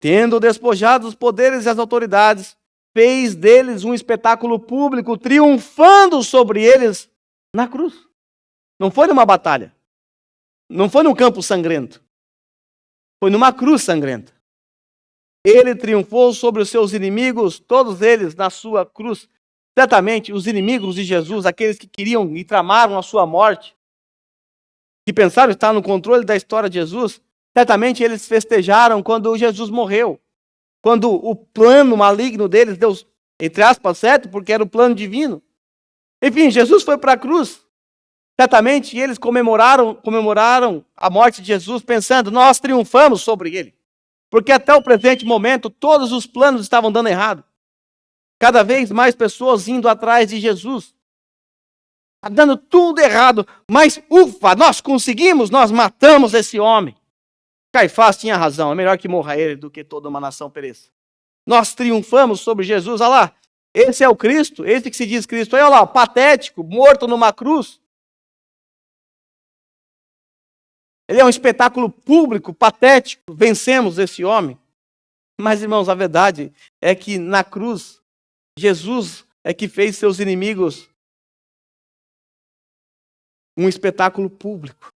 Tendo despojado os poderes e as autoridades, fez deles um espetáculo público, triunfando sobre eles na cruz. Não foi numa batalha. Não foi num campo sangrento. Foi numa cruz sangrenta. Ele triunfou sobre os seus inimigos, todos eles na sua cruz. Certamente, os inimigos de Jesus, aqueles que queriam e tramaram a sua morte, que pensaram estar no controle da história de Jesus, certamente eles festejaram quando Jesus morreu. Quando o plano maligno deles deu, entre aspas, certo, porque era o plano divino. Enfim, Jesus foi para a cruz. Certamente eles comemoraram a morte de Jesus pensando, nós triunfamos sobre ele. Porque até o presente momento, todos os planos estavam dando errado. Cada vez mais pessoas indo atrás de Jesus. Está dando tudo errado. Mas, ufa, nós conseguimos, nós matamos esse homem. Caifás tinha razão, é melhor que morra ele do que toda uma nação pereça. Nós triunfamos sobre Jesus, olha lá. Esse é o Cristo, esse que se diz Cristo. Olha lá, patético, morto numa cruz. Ele é um espetáculo público, patético. Vencemos esse homem. Mas, irmãos, a verdade é que na cruz, Jesus é que fez seus inimigos um espetáculo público.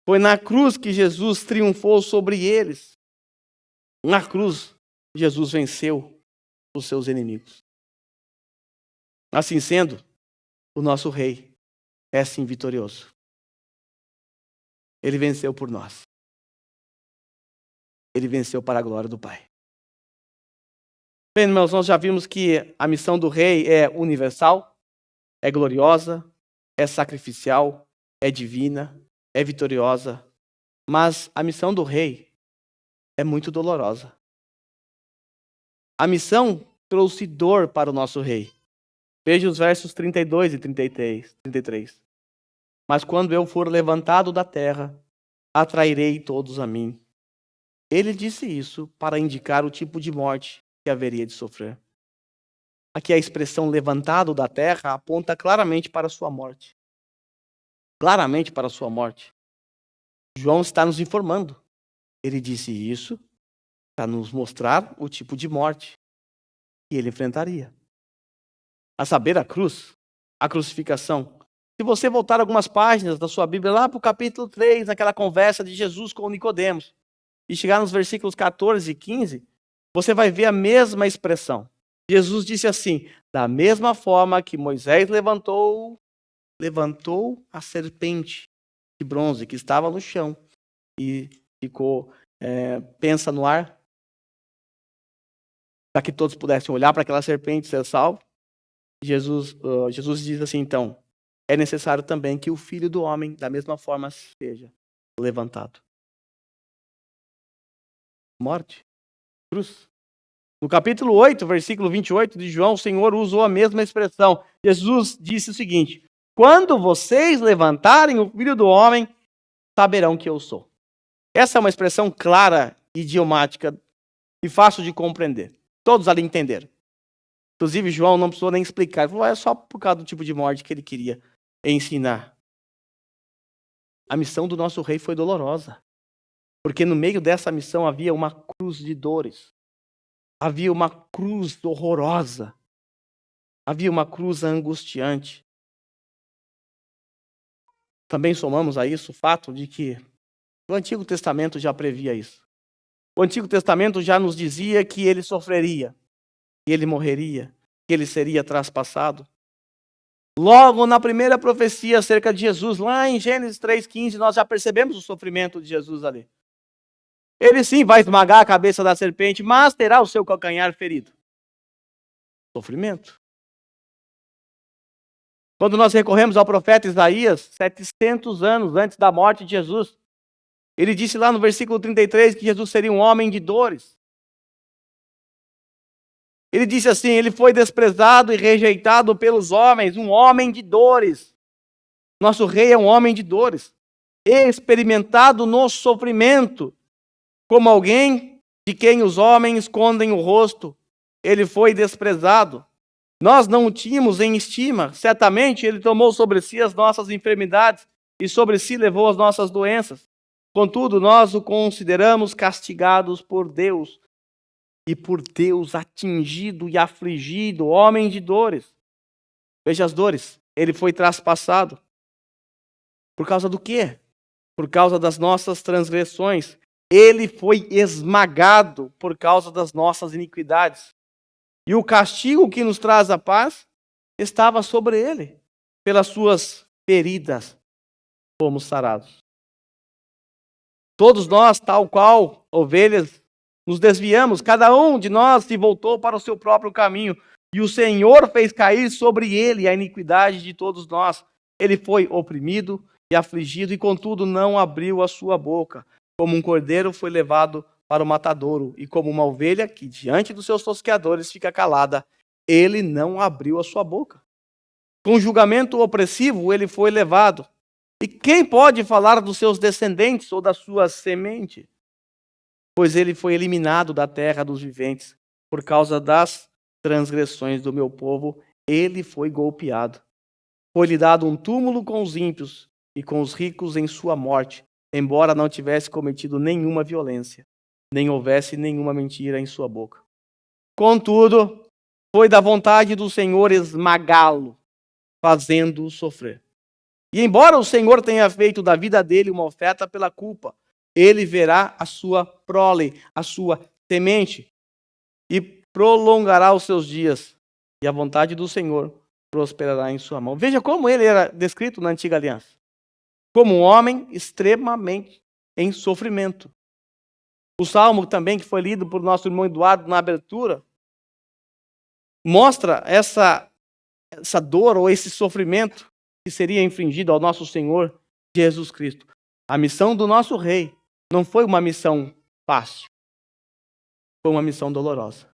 Foi na cruz que Jesus triunfou sobre eles. Na cruz, Jesus venceu os seus inimigos. Assim sendo, o nosso rei é sim vitorioso. Ele venceu por nós. Ele venceu para a glória do Pai. Bem, irmãos, nós já vimos que a missão do rei é universal, é gloriosa, é sacrificial, é divina, é vitoriosa. Mas a missão do rei é muito dolorosa. A missão trouxe dor para o nosso rei. Veja os versos 32 e 33. Mas quando eu for levantado da terra, atrairei todos a mim. Ele disse isso para indicar o tipo de morte que haveria de sofrer. Aqui a expressão levantado da terra aponta claramente para a sua morte. Claramente para a sua morte. João está nos informando. Ele disse isso para nos mostrar o tipo de morte que ele enfrentaria. A saber, a cruz, a crucificação. Se você voltar algumas páginas da sua Bíblia, lá para o capítulo 3, naquela conversa de Jesus com Nicodemos, e chegar nos versículos 14 e 15, você vai ver a mesma expressão. Jesus disse assim, da mesma forma que Moisés levantou a serpente de bronze que estava no chão e ficou, pensa no ar, para que todos pudessem olhar para aquela serpente e ser salvo. Jesus diz assim, então, é necessário também que o Filho do Homem, da mesma forma, seja levantado. Morte, cruz. No capítulo 8, versículo 28 de João, o Senhor usou a mesma expressão. Jesus disse o seguinte, quando vocês levantarem o Filho do Homem, saberão que eu sou. Essa é uma expressão clara, idiomática e fácil de compreender. Todos ali entenderam. Inclusive, João não precisou nem explicar. Ele falou, é só por causa do tipo de morte que ele queria ensinar. A missão do nosso rei foi dolorosa. Porque no meio dessa missão havia uma cruz de dores. Havia uma cruz horrorosa. Havia uma cruz angustiante. Também somamos a isso o fato de que o Antigo Testamento já previa isso. O Antigo Testamento já nos dizia que ele sofreria, que ele morreria, que ele seria traspassado. Logo na primeira profecia acerca de Jesus, lá em Gênesis 3,15, nós já percebemos o sofrimento de Jesus ali. Ele sim vai esmagar a cabeça da serpente, mas terá o seu calcanhar ferido. Sofrimento. Quando nós recorremos ao profeta Isaías, 700 anos antes da morte de Jesus, ele disse lá no versículo 33 que Jesus seria um homem de dores. Ele disse assim, ele foi desprezado e rejeitado pelos homens, um homem de dores. Nosso rei é um homem de dores, experimentado no sofrimento, como alguém de quem os homens escondem o rosto. Ele foi desprezado. Nós não o tínhamos em estima. Certamente ele tomou sobre si as nossas enfermidades e sobre si levou as nossas doenças. Contudo, nós o consideramos castigados por Deus e por Deus atingido e afligido, homem de dores. Veja as dores. Ele foi traspassado. Por causa do quê? Por causa das nossas transgressões. Ele foi esmagado por causa das nossas iniquidades. E o castigo que nos traz a paz estava sobre ele. Pelas suas feridas fomos sarados. Todos nós, tal qual ovelhas, nos desviamos. Cada um de nós se voltou para o seu próprio caminho. E o Senhor fez cair sobre ele a iniquidade de todos nós. Ele foi oprimido e afligido, e contudo não abriu a sua boca. Como um cordeiro foi levado para o matadouro, e como uma ovelha que diante dos seus tosqueadores fica calada, ele não abriu a sua boca. Com julgamento opressivo ele foi levado. E quem pode falar dos seus descendentes ou da sua semente? Pois ele foi eliminado da terra dos viventes. Por causa das transgressões do meu povo, ele foi golpeado. Foi-lhe dado um túmulo com os ímpios e com os ricos em sua morte, embora não tivesse cometido nenhuma violência, nem houvesse nenhuma mentira em sua boca. Contudo, foi da vontade do Senhor esmagá-lo, fazendo-o sofrer. E embora o Senhor tenha feito da vida dele uma oferta pela culpa, ele verá a sua prole, a sua semente, e prolongará os seus dias, e a vontade do Senhor prosperará em sua mão. Veja como ele era descrito na antiga aliança. Como um homem extremamente em sofrimento. O salmo também, que foi lido por nosso irmão Eduardo na abertura, mostra essa dor ou esse sofrimento que seria infligido ao nosso Senhor Jesus Cristo. A missão do nosso rei não foi uma missão fácil. Foi uma missão dolorosa.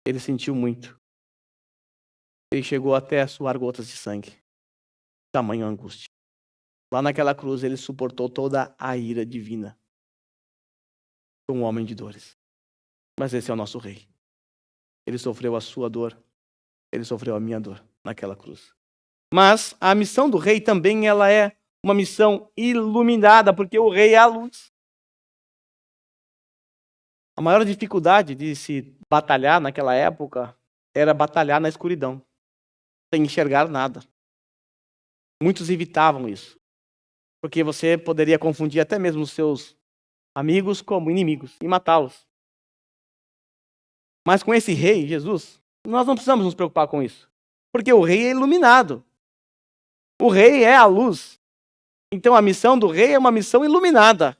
Ele sentiu muito. Ele chegou até a suar gotas de sangue. Tamanha angústia. Lá naquela cruz ele suportou toda a ira divina. Foi um homem de dores. Mas esse é o nosso rei. Ele sofreu a sua dor. Ele sofreu a minha dor naquela cruz. Mas a missão do rei também ela é uma missão iluminada, porque o rei é a luz. A maior dificuldade de se batalhar naquela época era batalhar na escuridão, sem enxergar nada. Muitos evitavam isso, porque você poderia confundir até mesmo os seus amigos como inimigos e matá-los. Mas com esse rei, Jesus, nós não precisamos nos preocupar com isso, porque o rei é iluminado. O rei é a luz. Então a missão do rei é uma missão iluminada.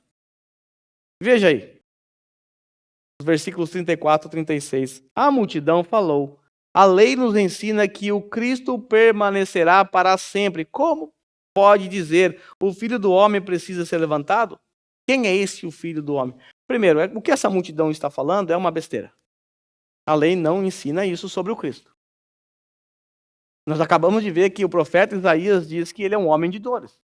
Veja aí. Os versículos 34 e 36. A multidão falou: a lei nos ensina que o Cristo permanecerá para sempre. Como pode dizer, o Filho do Homem precisa ser levantado? Quem é esse o Filho do Homem? Primeiro, o que essa multidão está falando é uma besteira. A lei não ensina isso sobre o Cristo. Nós acabamos de ver que o profeta Isaías diz que ele é um homem de dores.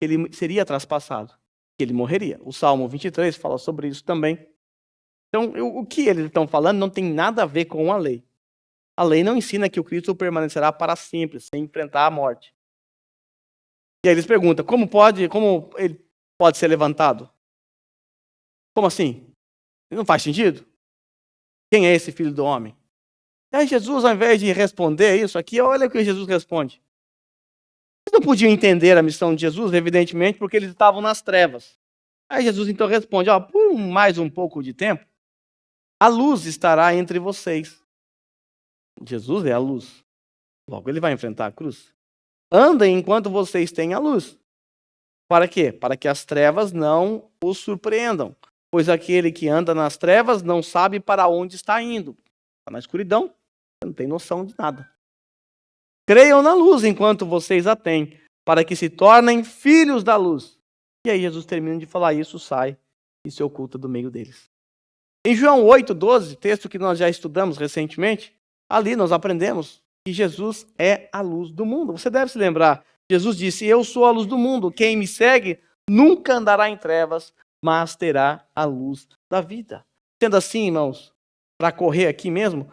Ele seria traspassado, que ele morreria. O Salmo 23 fala sobre isso também. Então, o que eles estão falando não tem nada a ver com a lei. A lei não ensina que o Cristo permanecerá para sempre, sem enfrentar a morte. E aí eles perguntam, como ele pode ser levantado? Como assim? Não faz sentido? Quem é esse Filho do Homem? E aí Jesus, ao invés de responder isso aqui, olha o que Jesus responde. Eles não podiam entender a missão de Jesus, evidentemente, porque eles estavam nas trevas. Aí Jesus então responde, por mais um pouco de tempo, a luz estará entre vocês. Jesus é a luz. Logo ele vai enfrentar a cruz. Andem enquanto vocês têm a luz. Para quê? Para que as trevas não os surpreendam. Pois aquele que anda nas trevas não sabe para onde está indo. Está na escuridão, você não tem noção de nada. Creiam na luz enquanto vocês a têm, para que se tornem filhos da luz. E aí Jesus termina de falar isso, sai e se oculta do meio deles. Em João 8:12, texto que nós já estudamos recentemente, ali nós aprendemos que Jesus é a luz do mundo. Você deve se lembrar, Jesus disse, eu sou a luz do mundo, quem me segue nunca andará em trevas, mas terá a luz da vida. Sendo assim, irmãos, para correr aqui mesmo,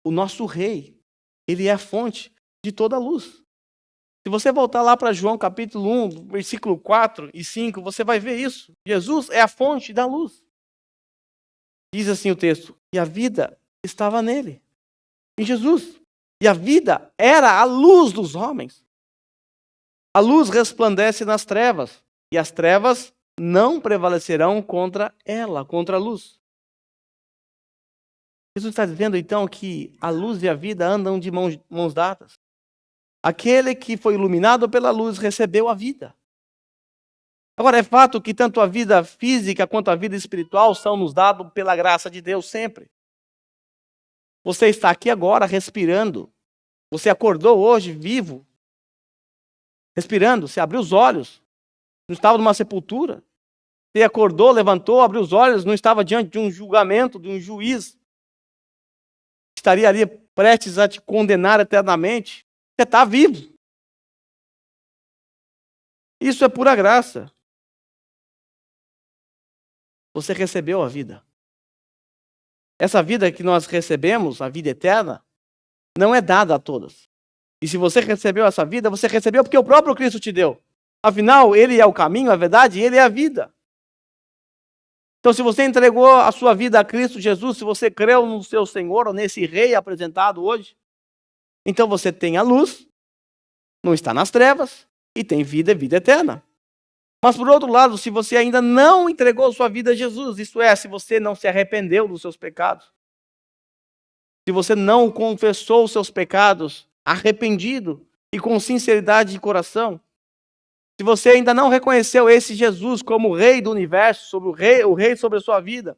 o nosso rei, ele é a fonte de toda a luz. Se você voltar lá para João capítulo 1, versículo 4 e 5, você vai ver isso. Jesus é a fonte da luz. Diz assim o texto, e a vida estava nele, em Jesus. E a vida era a luz dos homens. A luz resplandece nas trevas, e as trevas não prevalecerão contra ela, contra a luz. Jesus está dizendo então que a luz e a vida andam de mãos dadas. Aquele que foi iluminado pela luz recebeu a vida. Agora, é fato que tanto a vida física quanto a vida espiritual são nos dados pela graça de Deus sempre. Você está aqui agora respirando. Você acordou hoje vivo, respirando. Você abriu os olhos. Não estava numa sepultura. Você acordou, levantou, abriu os olhos. Não estava diante de um julgamento, de um juiz. Estaria ali prestes a te condenar eternamente. Você está vivo. Isso é pura graça. Você recebeu a vida. Essa vida que nós recebemos, a vida eterna, não é dada a todas. E se você recebeu essa vida, você recebeu porque o próprio Cristo te deu. Afinal, Ele é o caminho, a verdade, e Ele é a vida. Então, se você entregou a sua vida a Cristo Jesus, se você creu no seu Senhor, ou nesse Rei apresentado hoje, então você tem a luz, não está nas trevas, e tem vida e vida eterna. Mas, por outro lado, se você ainda não entregou sua vida a Jesus, isto é, se você não se arrependeu dos seus pecados, se você não confessou os seus pecados arrependido e com sinceridade de coração, se você ainda não reconheceu esse Jesus como o Rei do universo, sobre o rei sobre a sua vida,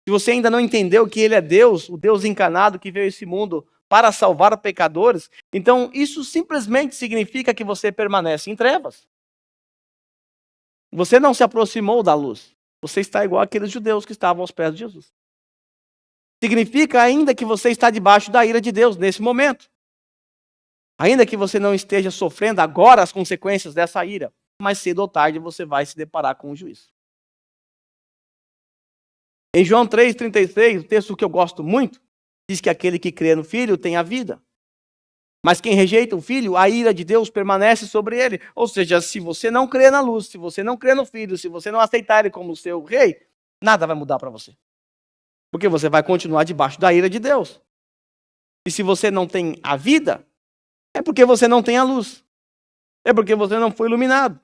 se você ainda não entendeu que Ele é Deus, o Deus encarnado que veio a esse mundo para salvar pecadores, então isso simplesmente significa que você permanece em trevas. Você não se aproximou da luz. Você está igual àqueles judeus que estavam aos pés de Jesus. Significa ainda que você está debaixo da ira de Deus nesse momento. Ainda que você não esteja sofrendo agora as consequências dessa ira, mais cedo ou tarde você vai se deparar com o juízo. Em João 3,36, o texto que eu gosto muito, diz que aquele que crê no Filho tem a vida. Mas quem rejeita o Filho, a ira de Deus permanece sobre ele. Ou seja, se você não crê na luz, se você não crê no Filho, se você não aceitar ele como seu rei, nada vai mudar para você. Porque você vai continuar debaixo da ira de Deus. E se você não tem a vida, é porque você não tem a luz. É porque você não foi iluminado.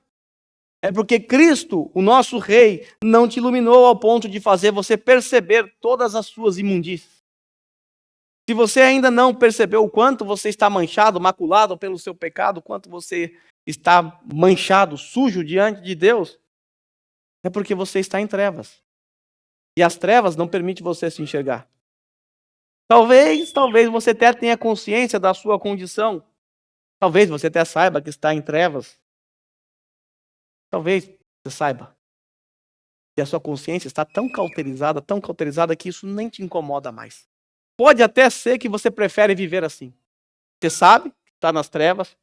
É porque Cristo, o nosso rei, não te iluminou ao ponto de fazer você perceber todas as suas imundícias. Se você ainda não percebeu o quanto você está manchado, maculado pelo seu pecado, o quanto você está manchado, sujo diante de Deus, é porque você está em trevas. E as trevas não permitem você se enxergar. Talvez você até tenha consciência da sua condição. Talvez você até saiba que está em trevas. Talvez você saiba que a sua consciência está tão cauterizada que isso nem te incomoda mais. Pode até ser que você prefere viver assim. Você sabe que está nas trevas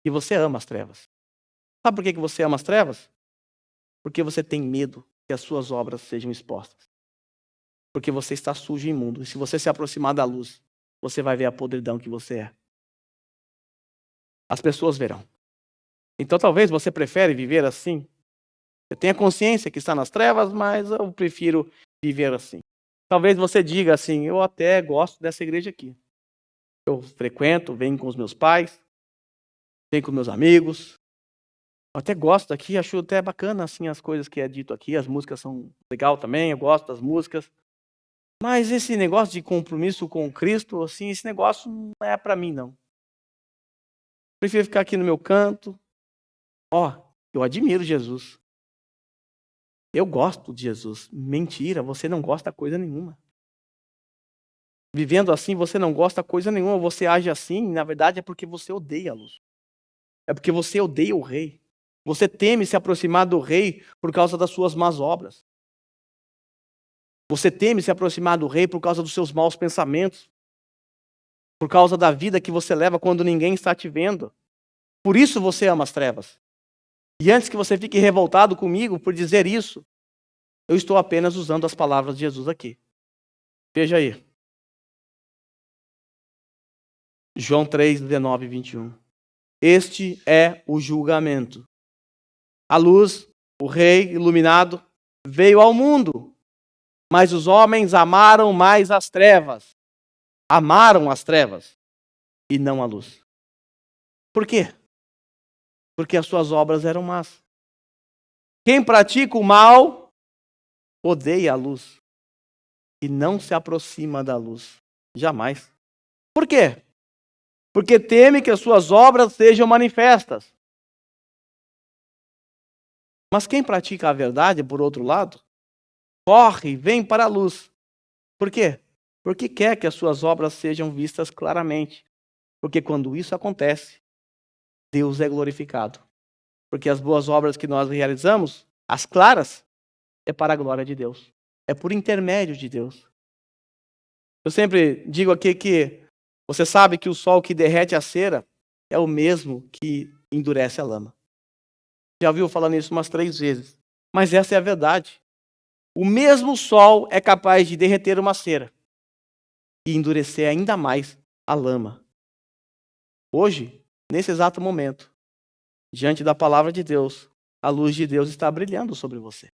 e você ama as trevas. Sabe por que você ama as trevas? Porque você tem medo que as suas obras sejam expostas. Porque você está sujo e imundo. E se você se aproximar da luz, você vai ver a podridão que você é. As pessoas verão. Então talvez você prefere viver assim. Você tenha consciência que está nas trevas, mas eu prefiro viver assim. Talvez você diga assim, eu até gosto dessa igreja aqui. Eu frequento, venho com os meus pais, venho com meus amigos. Eu até gosto aqui, acho até bacana assim as coisas que é dito aqui, as músicas são legal também, eu gosto das músicas. Mas esse negócio de compromisso com Cristo, assim, esse negócio não é para mim não. Prefiro ficar aqui no meu canto. Eu admiro Jesus. Eu gosto de Jesus. Mentira, você não gosta de coisa nenhuma. Vivendo assim, você não gosta de coisa nenhuma. Você age assim, na verdade, é porque você odeia a luz. É porque você odeia o rei. Você teme se aproximar do rei por causa das suas más obras. Você teme se aproximar do rei por causa dos seus maus pensamentos. Por causa da vida que você leva quando ninguém está te vendo. Por isso você ama as trevas. E antes que você fique revoltado comigo por dizer isso, eu estou apenas usando as palavras de Jesus aqui. Veja aí. João 3, 19 e 21. Este é o julgamento. A luz, o rei iluminado, veio ao mundo, mas os homens amaram mais as trevas. Amaram as trevas e não a luz. Por quê? Porque as suas obras eram más. Quem pratica o mal odeia a luz e não se aproxima da luz. Jamais. Por quê? Porque teme que as suas obras sejam manifestas. Mas quem pratica a verdade, por outro lado, corre e vem para a luz. Por quê? Porque quer que as suas obras sejam vistas claramente. Porque quando isso acontece, Deus é glorificado. Porque as boas obras que nós realizamos, as claras, é para a glória de Deus. É por intermédio de Deus. Eu sempre digo aqui que você sabe que o sol que derrete a cera é o mesmo que endurece a lama. Já ouviu falando isso umas 3 vezes. Mas essa é a verdade. O mesmo sol é capaz de derreter uma cera e endurecer ainda mais a lama. Hoje, nesse exato momento, diante da palavra de Deus, a luz de Deus está brilhando sobre você.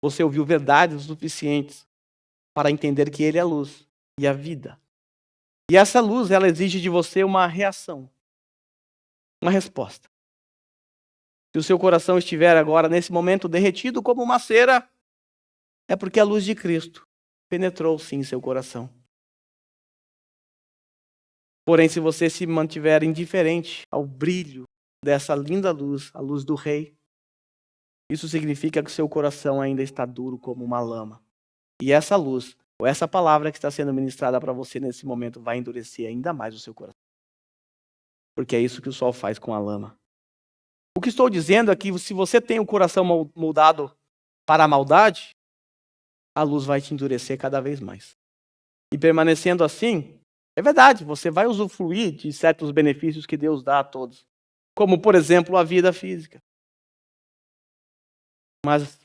Você ouviu verdades suficientes para entender que Ele é a luz e a vida. E essa luz, ela exige de você uma reação, uma resposta. Se o seu coração estiver agora, nesse momento, derretido como uma cera, é porque a luz de Cristo penetrou sim em seu coração. Porém, se você se mantiver indiferente ao brilho dessa linda luz, a luz do Rei, isso significa que seu coração ainda está duro como uma lama. E essa luz, ou essa palavra que está sendo ministrada para você nesse momento, vai endurecer ainda mais o seu coração. Porque é isso que o sol faz com a lama. O que estou dizendo é que se você tem o coração moldado para a maldade, a luz vai te endurecer cada vez mais. E permanecendo assim, é verdade, você vai usufruir de certos benefícios que Deus dá a todos. Como, por exemplo, a vida física. Mas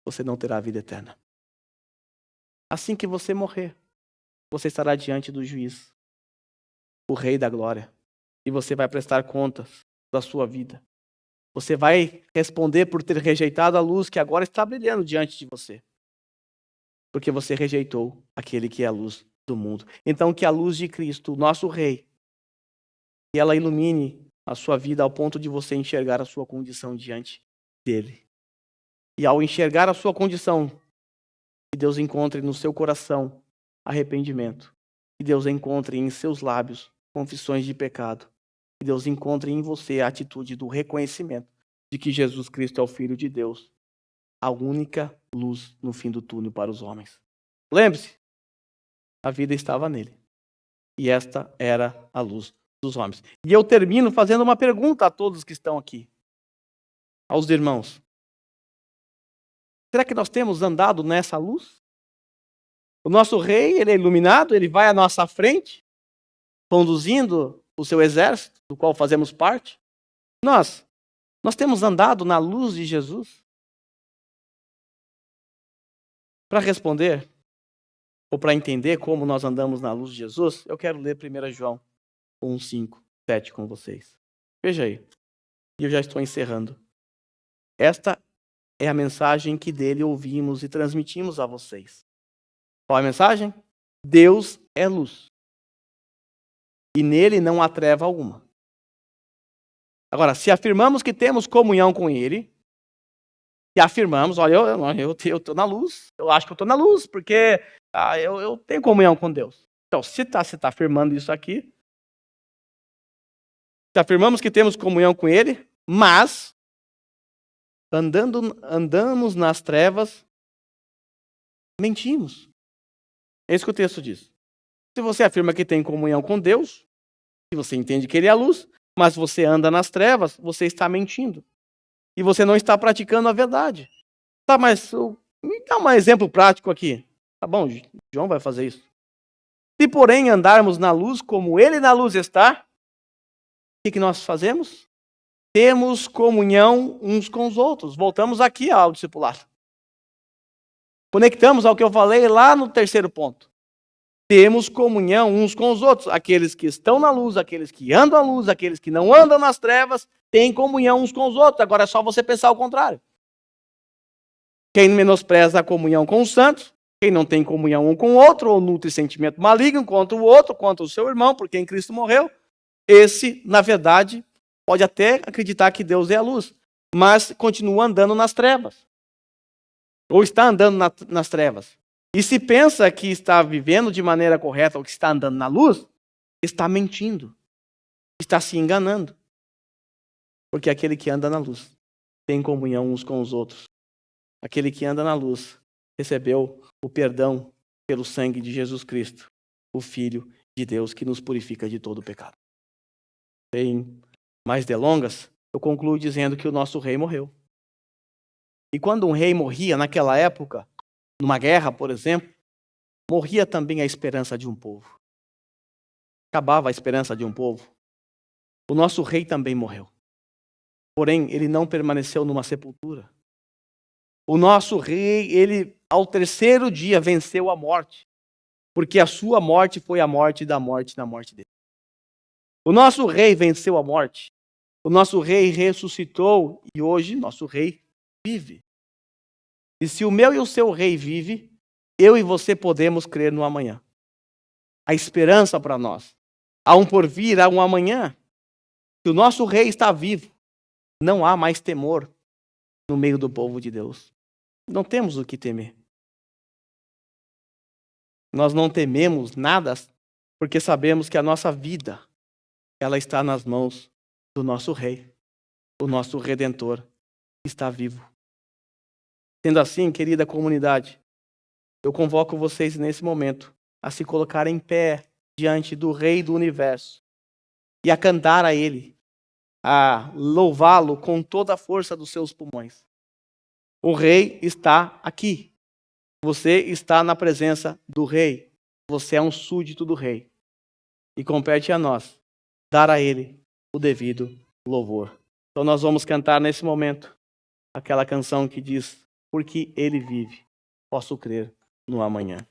você não terá a vida eterna. Assim que você morrer, você estará diante do juiz, o Rei da Glória. E você vai prestar contas da sua vida. Você vai responder por ter rejeitado a luz que agora está brilhando diante de você. Porque você rejeitou aquele que é a luz do mundo. Então que a luz de Cristo, nosso Rei, que ela ilumine a sua vida ao ponto de você enxergar a sua condição diante dele. E ao enxergar a sua condição, que Deus encontre no seu coração arrependimento. Que Deus encontre em seus lábios confissões de pecado. Que Deus encontre em você a atitude do reconhecimento de que Jesus Cristo é o Filho de Deus, a única luz no fim do túnel para os homens. Lembre-se, a vida estava nele. E esta era a luz dos homens. E eu termino fazendo uma pergunta a todos que estão aqui. Aos irmãos. Será que nós temos andado nessa luz? O nosso Rei, ele é iluminado, ele vai à nossa frente, conduzindo o seu exército, do qual fazemos parte. Nós temos andado na luz de Jesus? Para responder, ou para entender como nós andamos na luz de Jesus, eu quero ler 1 João 1, 5, 7 com vocês. Veja aí. E eu já estou encerrando. Esta é a mensagem que dele ouvimos e transmitimos a vocês. Qual é a mensagem? Deus é luz. E nele não há treva alguma. Agora, se afirmamos que temos comunhão com ele, e afirmamos, olha, eu estou na luz, eu acho que eu estou na luz, porque eu tenho comunhão com Deus. Então, se você está afirmando isso aqui, se afirmamos que temos comunhão com ele, mas andamos nas trevas, mentimos. É isso que o texto diz. Se você afirma que tem comunhão com Deus, se você entende que ele é a luz, mas você anda nas trevas, você está mentindo. E você não está praticando a verdade. Tá, mas me dá um exemplo prático aqui. Tá bom, João vai fazer isso. Se, porém, andarmos na luz como ele na luz está, o que nós fazemos? Temos comunhão uns com os outros. Voltamos aqui ao discipulado. Conectamos ao que eu falei lá no 3º ponto. Temos comunhão uns com os outros. Aqueles que estão na luz, aqueles que andam na luz, aqueles que não andam nas trevas, têm comunhão uns com os outros. Agora é só você pensar o contrário. Quem menospreza a comunhão com os santos, quem não tem comunhão um com o outro, ou nutre sentimento maligno contra o outro, contra o seu irmão, por quem Cristo morreu, esse, na verdade, pode até acreditar que Deus é a luz, mas continua andando nas trevas. Ou está andando nas trevas. E se pensa que está vivendo de maneira correta ou que está andando na luz, está mentindo, está se enganando. Porque aquele que anda na luz tem comunhão uns com os outros. Aquele que anda na luz recebeu o perdão pelo sangue de Jesus Cristo, o Filho de Deus que nos purifica de todo o pecado. Sem mais delongas, eu concluo dizendo que o nosso rei morreu. E quando um rei morria naquela época, numa guerra, por exemplo, morria também a esperança de um povo. Acabava a esperança de um povo. O nosso rei também morreu. Porém, ele não permaneceu numa sepultura. O nosso rei, ele ao terceiro dia venceu a morte. Porque a sua morte foi a morte da morte na morte dele. O nosso rei venceu a morte. O nosso rei ressuscitou e hoje nosso rei vive. E se o meu e o seu rei vive, eu e você podemos crer no amanhã. A esperança para nós. Há um porvir, há um amanhã. Se o nosso rei está vivo, não há mais temor no meio do povo de Deus. Não temos o que temer. Nós não tememos nada porque sabemos que a nossa vida ela está nas mãos do nosso rei. O nosso Redentor está vivo. Sendo assim, querida comunidade, eu convoco vocês nesse momento a se colocarem em pé diante do Rei do Universo e a cantar a Ele, a louvá-lo com toda a força dos seus pulmões. O Rei está aqui. Você está na presença do Rei. Você é um súdito do Rei. E compete a nós dar a Ele o devido louvor. Então nós vamos cantar nesse momento aquela canção que diz: porque Ele vive, posso crer no amanhã.